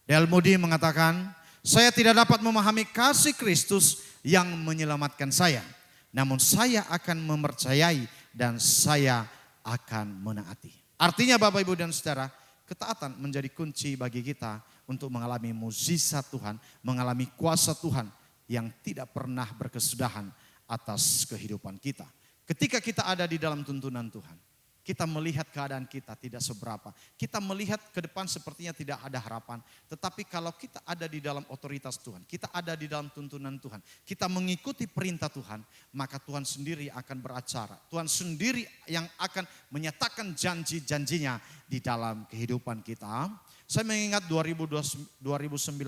D.L. Moody mengatakan, saya tidak dapat memahami kasih Kristus yang menyelamatkan saya. Namun saya akan mempercayai dan saya akan menaati. Artinya Bapak, Ibu, dan saudara, ketaatan menjadi kunci bagi kita untuk mengalami mukjizat Tuhan, mengalami kuasa Tuhan yang tidak pernah berkesudahan atas kehidupan kita. Ketika kita ada di dalam tuntunan Tuhan, kita melihat keadaan kita tidak seberapa. Kita melihat ke depan sepertinya tidak ada harapan. Tetapi kalau kita ada di dalam otoritas Tuhan, kita ada di dalam tuntunan Tuhan, kita mengikuti perintah Tuhan, maka Tuhan sendiri akan beracara. Tuhan sendiri yang akan menyatakan janji-janjinya di dalam kehidupan kita. Saya mengingat 2009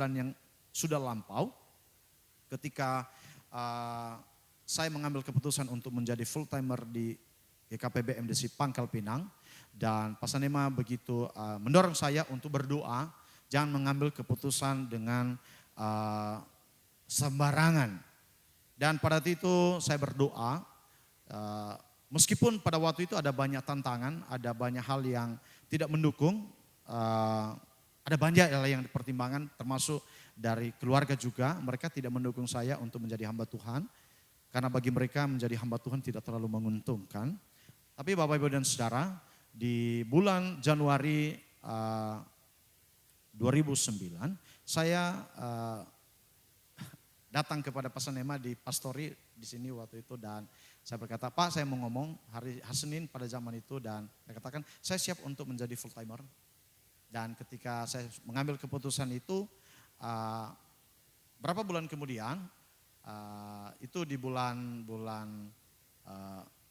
yang sudah lampau, ketika saya mengambil keputusan untuk menjadi full timer di GKPB MDC Pangkal Pinang, dan Pastor Nema begitu mendorong saya untuk berdoa, jangan mengambil keputusan dengan sembarangan. Dan pada waktu itu saya berdoa, meskipun pada waktu itu ada banyak tantangan, ada banyak hal yang tidak mendukung, ada banyak hal yang dipertimbangkan, termasuk dari keluarga juga, mereka tidak mendukung saya untuk menjadi hamba Tuhan, karena bagi mereka menjadi hamba Tuhan tidak terlalu menguntungkan. Tapi Bapak, Ibu, dan saudara, di bulan Januari 2009, saya datang kepada Pastor Nema di pastori di sini waktu itu, dan saya berkata, Pak, saya mau ngomong hari Senin pada zaman itu, dan saya katakan saya siap untuk menjadi full timer. Dan ketika saya mengambil keputusan itu, berapa bulan kemudian, itu di bulan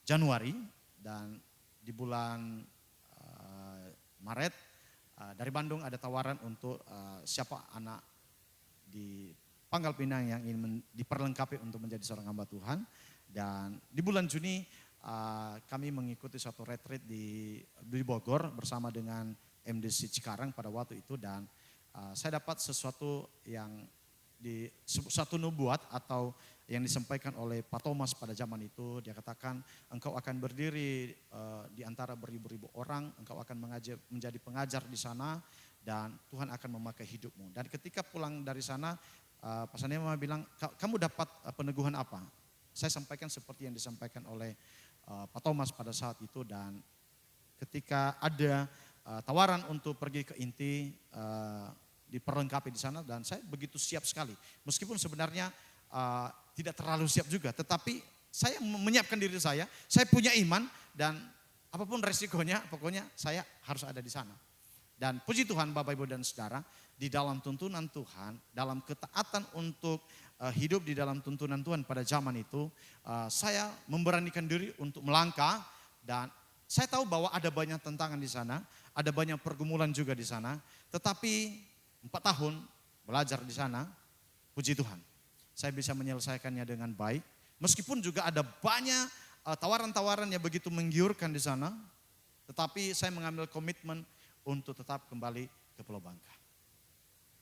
Januari, dan di bulan Maret dari Bandung ada tawaran untuk siapa anak di Pangkal Pinang yang ingin diperlengkapi untuk menjadi seorang hamba Tuhan. Dan di bulan Juni kami mengikuti suatu retreat di Bogor bersama dengan MDC Cikarang pada waktu itu, dan saya dapat sesuatu yang suatu nubuat atau yang disampaikan oleh Pak Thomas pada zaman itu. Dia katakan, engkau akan berdiri di antara beribu-ribu orang, engkau akan menjadi pengajar di sana, dan Tuhan akan memakai hidupmu. Dan ketika pulang dari sana, Pastor Nema bilang, kamu dapat peneguhan apa? Saya sampaikan seperti yang disampaikan oleh Pak Thomas pada saat itu, dan ketika ada tawaran untuk pergi ke inti, diperlengkapi di sana, dan saya begitu siap sekali. Meskipun sebenarnya tidak terlalu siap juga, tetapi saya menyiapkan diri saya punya iman, dan apapun resikonya, pokoknya saya harus ada di sana. Dan puji Tuhan Bapak, Ibu, dan saudara, di dalam tuntunan Tuhan, dalam ketaatan untuk hidup di dalam tuntunan Tuhan pada zaman itu, saya memberanikan diri untuk melangkah, dan saya tahu bahwa ada banyak tantangan di sana, ada banyak pergumulan juga di sana, tetapi 4 tahun belajar di sana, puji Tuhan, saya bisa menyelesaikannya dengan baik. Meskipun juga ada banyak tawaran-tawaran yang begitu menggiurkan di sana, tetapi saya mengambil komitmen untuk tetap kembali ke Pulau Bangka.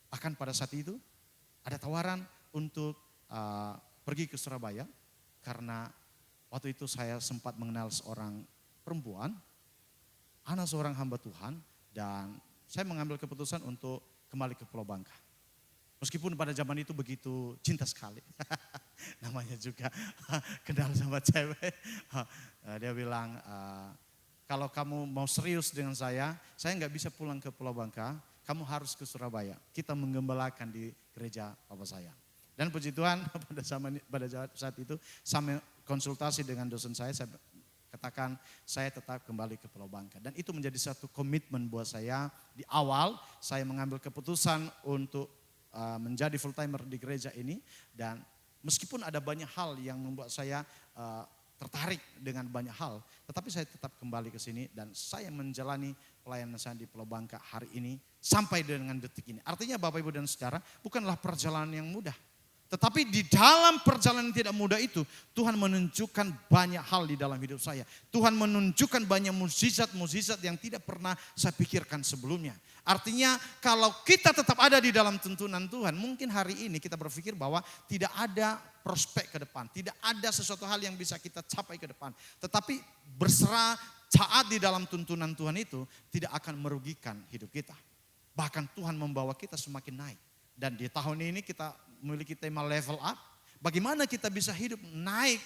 Bahkan pada saat itu ada tawaran untuk pergi ke Surabaya, karena waktu itu saya sempat mengenal seorang perempuan, anak seorang hamba Tuhan, dan saya mengambil keputusan untuk kembali ke Pulau Bangka. Meskipun pada zaman itu begitu cinta sekali. Namanya juga kenal sama cewek. Dia bilang, kalau kamu mau serius dengan saya nggak bisa pulang ke Pulau Bangka, kamu harus ke Surabaya. Kita menggembalakan di gereja Papa saya. Dan puji Tuhan pada saat itu, sama konsultasi dengan dosen saya katakan saya tetap kembali ke Pulau Bangka. Dan itu menjadi satu komitmen buat saya. Di awal saya mengambil keputusan untuk menjadi full timer di gereja ini. Dan meskipun ada banyak hal yang membuat saya tertarik dengan banyak hal, tetapi saya tetap kembali ke sini dan saya menjalani pelayanan saya di Pulau Bangka hari ini sampai dengan detik ini. Artinya Bapak Ibu dan Saudara, bukanlah perjalanan yang mudah. Tetapi di dalam perjalanan tidak mudah itu, Tuhan menunjukkan banyak hal di dalam hidup saya. Tuhan menunjukkan banyak mukjizat-mukjizat yang tidak pernah saya pikirkan sebelumnya. Artinya kalau kita tetap ada di dalam tuntunan Tuhan, mungkin hari ini kita berpikir bahwa tidak ada prospek ke depan. Tidak ada sesuatu hal yang bisa kita capai ke depan. Tetapi berserah taat di dalam tuntunan Tuhan itu tidak akan merugikan hidup kita. Bahkan Tuhan membawa kita semakin naik. Dan di tahun ini kita memiliki tema level up. Bagaimana kita bisa hidup naik,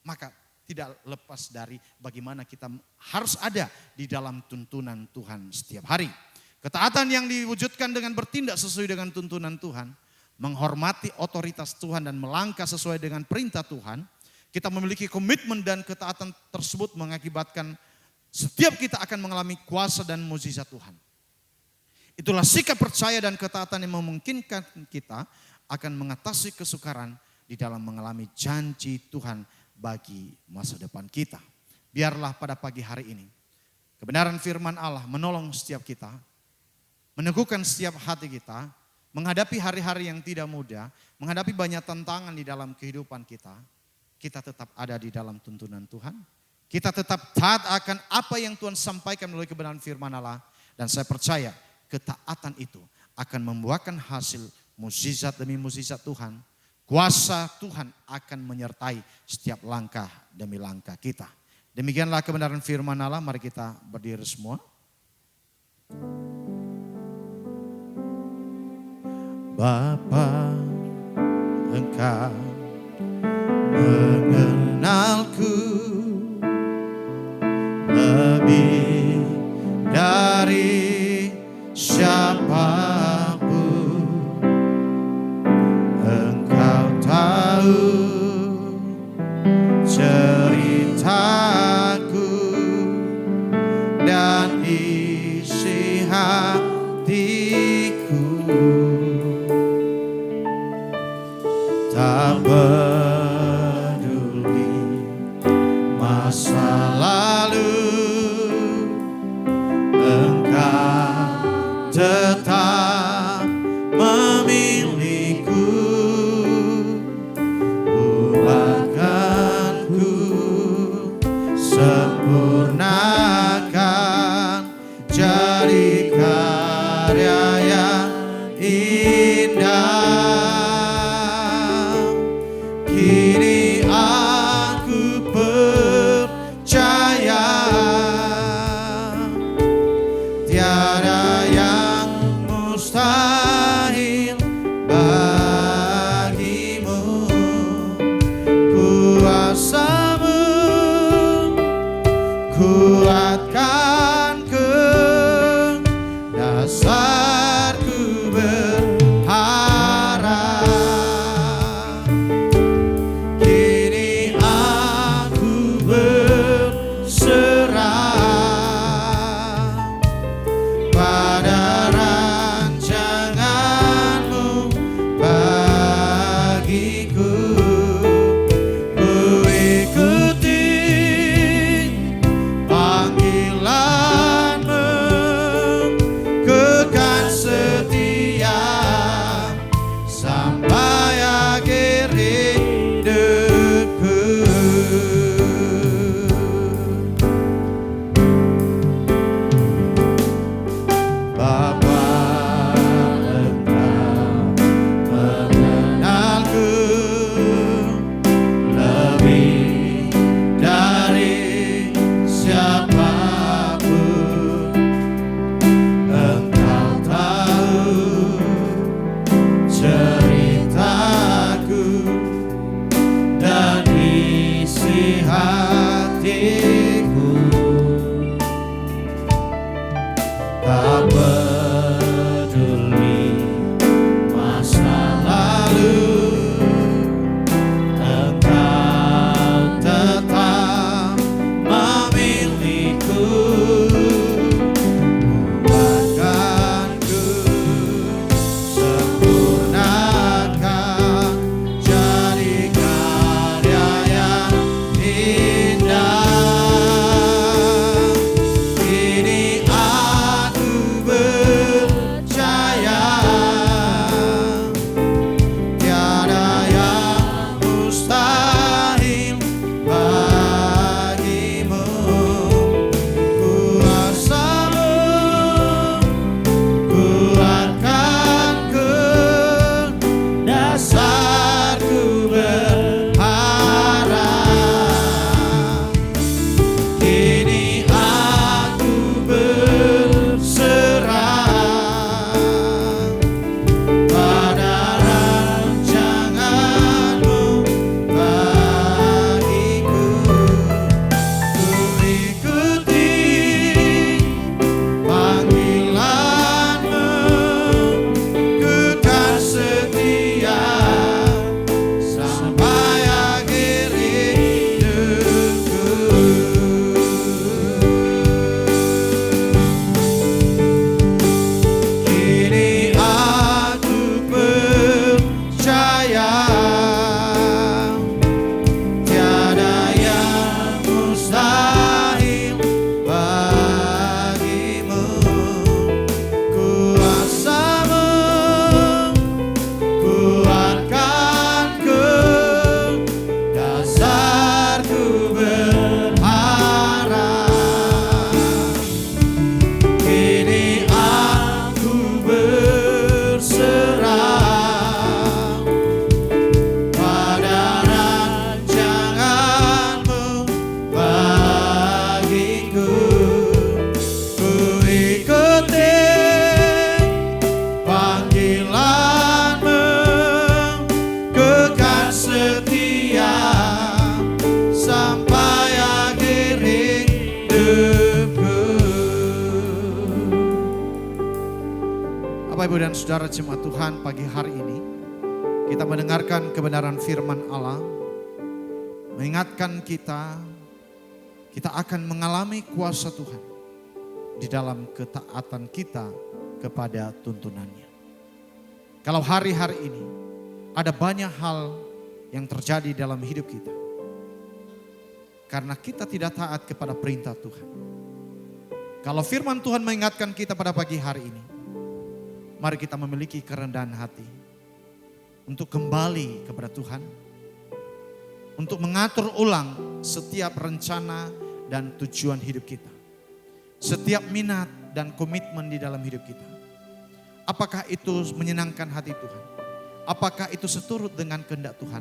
maka tidak lepas dari bagaimana kita harus ada di dalam tuntunan Tuhan setiap hari. Ketaatan yang diwujudkan dengan bertindak sesuai dengan tuntunan Tuhan, menghormati otoritas Tuhan dan melangkah sesuai dengan perintah Tuhan. Kita memiliki komitmen dan ketaatan tersebut mengakibatkan setiap kita akan mengalami kuasa dan mukjizat Tuhan. Itulah sikap percaya dan ketaatan yang memungkinkan kita akan mengatasi kesukaran di dalam mengalami janji Tuhan bagi masa depan kita. Biarlah pada pagi hari ini kebenaran firman Allah menolong setiap kita, meneguhkan setiap hati kita, menghadapi hari-hari yang tidak mudah, menghadapi banyak tantangan di dalam kehidupan kita. Kita tetap ada di dalam tuntunan Tuhan. Kita tetap taat akan apa yang Tuhan sampaikan melalui kebenaran firman Allah. Dan saya percaya ketaatan itu akan membuahkan hasil mukjizat demi mukjizat Tuhan. Kuasa Tuhan akan menyertai setiap langkah demi langkah kita. Demikianlah kebenaran firman Allah. Mari kita berdiri semua. Bapa, Engkau mengenalku lebih dari siapapun. Engkau tahu ceritaku dan isi hatiku. Tak peduli masa lalu, Engkau tetap memilihku. Buatkanku sempurnakan jadi karya yang indah. Kini aku percaya tiada yang mustahil bagimu. Kuasamu kuatkanku, dasarku berharap. Bapak, Ibu, dan Saudara jemaat Tuhan, pagi hari ini kita mendengarkan kebenaran firman Allah, mengingatkan kita akan mengalami kuasa Tuhan di dalam ketaatan kita kepada tuntunannya. Kalau hari-hari ini ada banyak hal yang terjadi dalam hidup kita karena kita tidak taat kepada perintah Tuhan. Kalau firman Tuhan mengingatkan kita pada pagi hari ini, mari kita memiliki kerendahan hati untuk kembali kepada Tuhan, untuk mengatur ulang setiap rencana dan tujuan hidup kita, setiap minat dan komitmen di dalam hidup kita. Apakah itu menyenangkan hati Tuhan? Apakah itu seturut dengan kehendak Tuhan?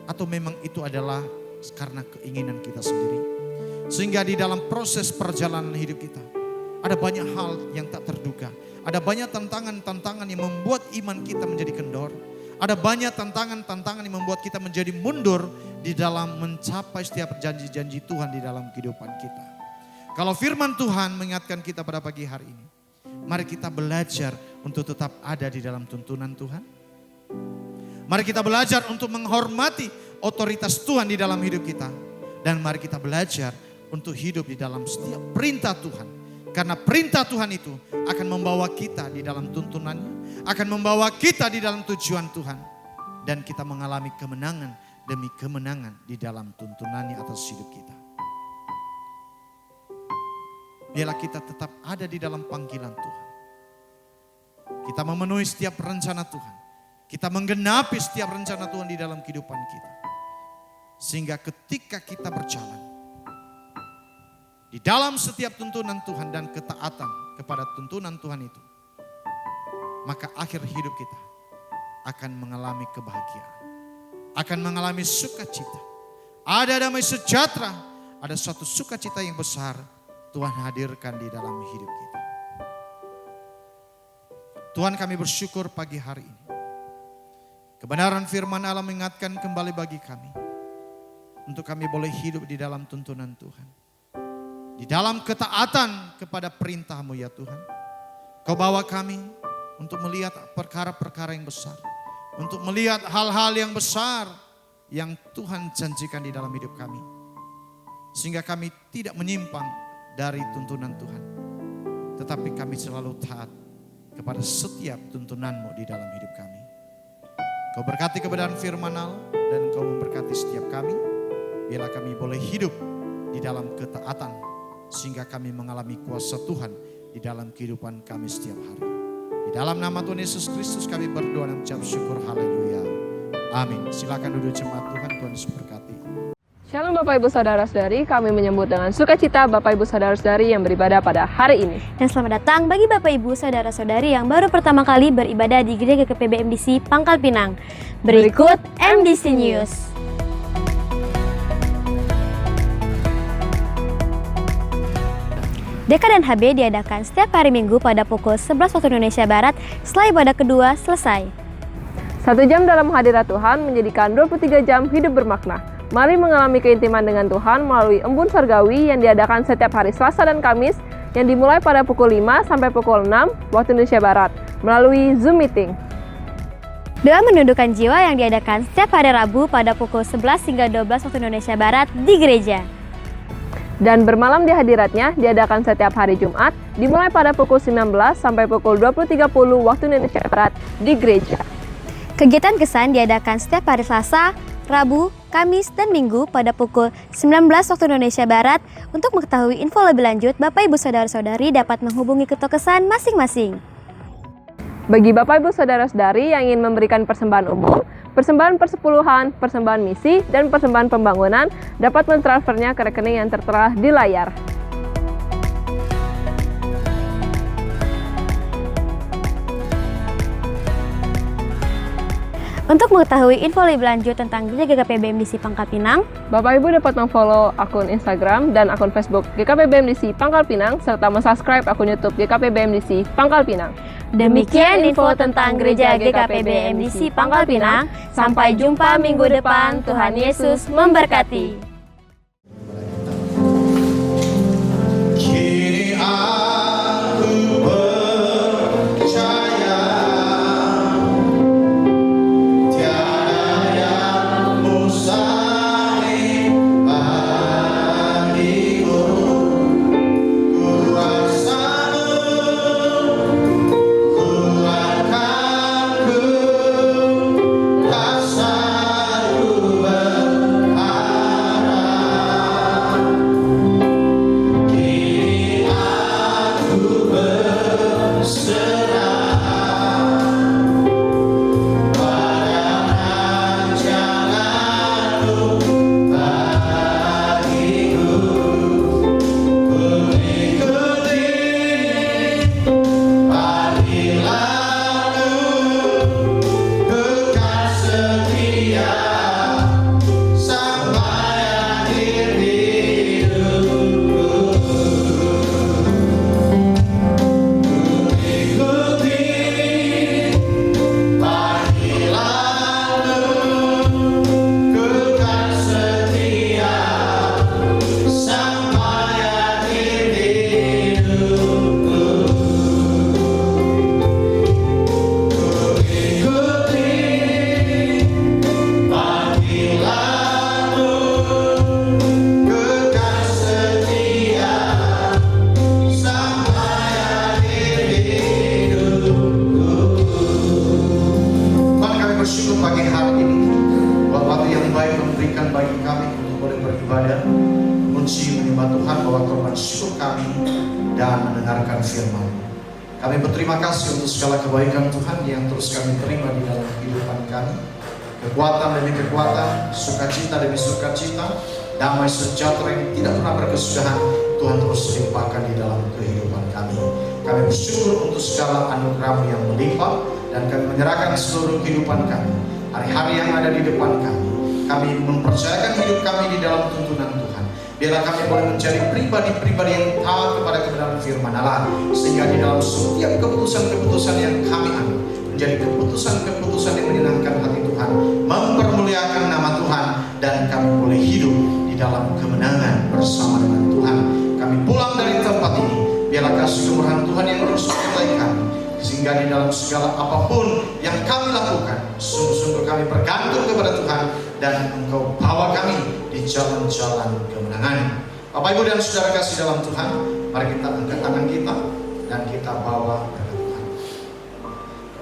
Atau memang itu adalah karena keinginan kita sendiri? Sehingga di dalam proses perjalanan hidup kita ada banyak hal yang tak terduga. Ada banyak tantangan-tantangan yang membuat iman kita menjadi kendor. Ada banyak tantangan-tantangan yang membuat kita menjadi mundur di dalam mencapai setiap janji-janji Tuhan di dalam kehidupan kita. Kalau firman Tuhan mengingatkan kita pada pagi hari ini, mari kita belajar untuk tetap ada di dalam tuntunan Tuhan. Mari kita belajar untuk menghormati otoritas Tuhan di dalam hidup kita. Dan mari kita belajar untuk hidup di dalam setiap perintah Tuhan. Karena perintah Tuhan itu akan membawa kita di dalam tuntunannya, akan membawa kita di dalam tujuan Tuhan. Dan kita mengalami kemenangan demi kemenangan di dalam tuntunannya atas hidup kita. Biarlah kita tetap ada di dalam panggilan Tuhan. Kita memenuhi setiap rencana Tuhan. Kita menggenapi setiap rencana Tuhan di dalam kehidupan kita. Sehingga ketika kita berjalan di dalam setiap tuntunan Tuhan dan ketaatan kepada tuntunan Tuhan itu, maka akhir hidup kita akan mengalami kebahagiaan, akan mengalami sukacita. Ada damai sejahtera, ada suatu sukacita yang besar Tuhan hadirkan di dalam hidup kita. Tuhan, kami bersyukur pagi hari ini. Kebenaran firman Allah mengingatkan kembali bagi kami untuk kami boleh hidup di dalam tuntunan Tuhan. Di dalam ketaatan kepada perintah-Mu ya Tuhan. Kau bawa kami untuk melihat perkara-perkara yang besar. Untuk melihat hal-hal yang besar yang Tuhan janjikan di dalam hidup kami. Sehingga kami tidak menyimpang dari tuntunan Tuhan. Tetapi kami selalu taat kepada setiap tuntunan-Mu di dalam hidup kami. Kau berkati kebenaran firman Allah dan Kau memberkati setiap kami. biarlah kami boleh hidup di dalam ketaatan, sehingga kami mengalami kuasa Tuhan di dalam kehidupan kami setiap hari. Di dalam nama Tuhan Yesus Kristus kami berdoa dan mengucap syukur, haleluya. Amin. Silakan duduk jemaat Tuhan, Tuhan Yesus berkati. Shalom Bapak Ibu Saudara-saudari, kami menyambut dengan sukacita Bapak Ibu Saudara-saudari yang beribadah pada hari ini. Dan selamat datang bagi Bapak Ibu Saudara-saudari yang baru pertama kali beribadah di Gereja GKPB MDC Pangkal Pinang. Berikut MDC News. DK dan HB diadakan setiap hari Minggu pada pukul 11 waktu Indonesia Barat setelah ibadah kedua selesai. 1 jam dalam hadirat Tuhan menjadikan 23 jam hidup bermakna. Mari mengalami keintiman dengan Tuhan melalui embun surgawi yang diadakan setiap hari Selasa dan Kamis yang dimulai pada pukul 5 sampai pukul 6 waktu Indonesia Barat melalui Zoom Meeting. Doa menundukkan jiwa yang diadakan setiap hari Rabu pada pukul 11 hingga 12 waktu Indonesia Barat di gereja. Dan bermalam di hadiratnya diadakan setiap hari Jumat dimulai pada pukul 19 sampai pukul 20.30 waktu Indonesia Barat di gereja. Kegiatan kesan diadakan setiap hari Selasa, Rabu, Kamis, dan Minggu pada pukul 19 waktu Indonesia Barat. Untuk mengetahui info lebih lanjut, Bapak Ibu Saudara-saudari dapat menghubungi ketua kesan masing-masing. Bagi Bapak Ibu Saudara-saudari yang ingin memberikan persembahan umum, persembahan persepuluhan, persembahan misi, dan persembahan pembangunan dapat mentransfernya ke rekening yang tertera di layar. Untuk mengetahui info lebih lanjut tentang Gereja GKPB MDC Pangkal Pinang, Bapak Ibu dapat memfollow akun Instagram dan akun Facebook GKPB MDC Pangkal Pinang serta mensubscribe akun YouTube GKPB MDC Pangkal Pinang. Demikian info tentang Gereja GKPB MDC Pangkal Pinang. Sampai jumpa minggu depan. Tuhan Yesus memberkati. Kini aku percaya tiada yang mustahil bagiku. Kuasa-Mu kuatkanku, dasarku berharap. Kini aku berserah pada rancangan-Mu bagiku. Mengikuti panggilan-Mu, kekal setia sampai akhir hidupku. Mengikuti panggilan-Mu, kekal setia sampai akhir hidupku. Mengikuti panggilan-Mu, kekal setia sampai akhir hidupku. Tuhan, kami bersyukur pagi hari ini buat waktu yang baik yang memberikan bagi kami untuk boleh beribadah, memuji menyembah Tuhan, bawa korban syukur kami dan mendengarkan firman. Kami berterima kasih untuk segala kebaikan Tuhan yang terus kami terima di dalam kehidupan kami. Kekuatan demi kekuatan, sukacita demi sukacita, damai sejahtera yang tidak pernah berkesudahan Tuhan terus limpahkan di dalam kehidupan kami. Kami bersyukur untuk segala anugerah-Mu yang melimpah dan kami menyerahkan seluruh kehidupan kami, hari-hari yang ada di depan kami. Kami mempercayakan hidup kami di dalam tuntunan Tuhan. Biarlah kami boleh menjadi pribadi-pribadi yang taat kepada kebenaran firman Allah, sehingga di dalam setiap keputusan-keputusan yang kami ambil menjadi keputusan-keputusan yang menyenangkan hati Tuhan, mempermuliakan nama Tuhan, dan kami boleh hidup di dalam kemenangan bersama dengan Tuhan. Kami pulang dari tempat ini, biarlah kasih kemurahan Tuhan yang terus menyertai kami, sehingga di dalam segala apapun yang kami lakukan, sungguh-sungguh kami bergantung kepada Tuhan, dan Engkau bawa kami di jalan-jalan kemenangan. Bapak, Ibu, dan Saudara kasih dalam Tuhan, mari kita angkat tangan kita dan kita bawa kepada Tuhan.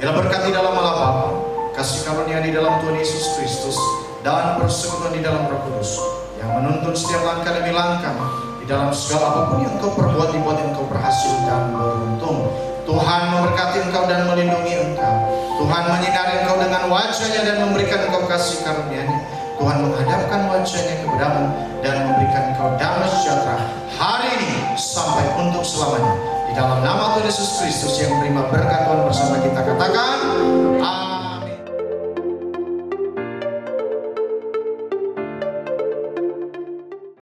Bila berkati dalam Allah Bapa, kasih karunia di dalam Tuhan Yesus Kristus, dan persekutuan di dalam Roh Kudus, yang menuntun setiap langkah demi langkah. Di dalam segala apapun yang engkau perbuat, dibuat engkau berhasil dan beruntung. Tuhan memberkati engkau dan melindungi engkau. Tuhan menyinari engkau dengan wajah-Nya dan memberikan engkau kasih karunia-Nya. Tuhan menghadapkan wajah-Nya kepadamu dan memberikan engkau damai sejahtera hari ini sampai untuk selamanya. Di dalam nama Tuhan Yesus Kristus yang menerima berkat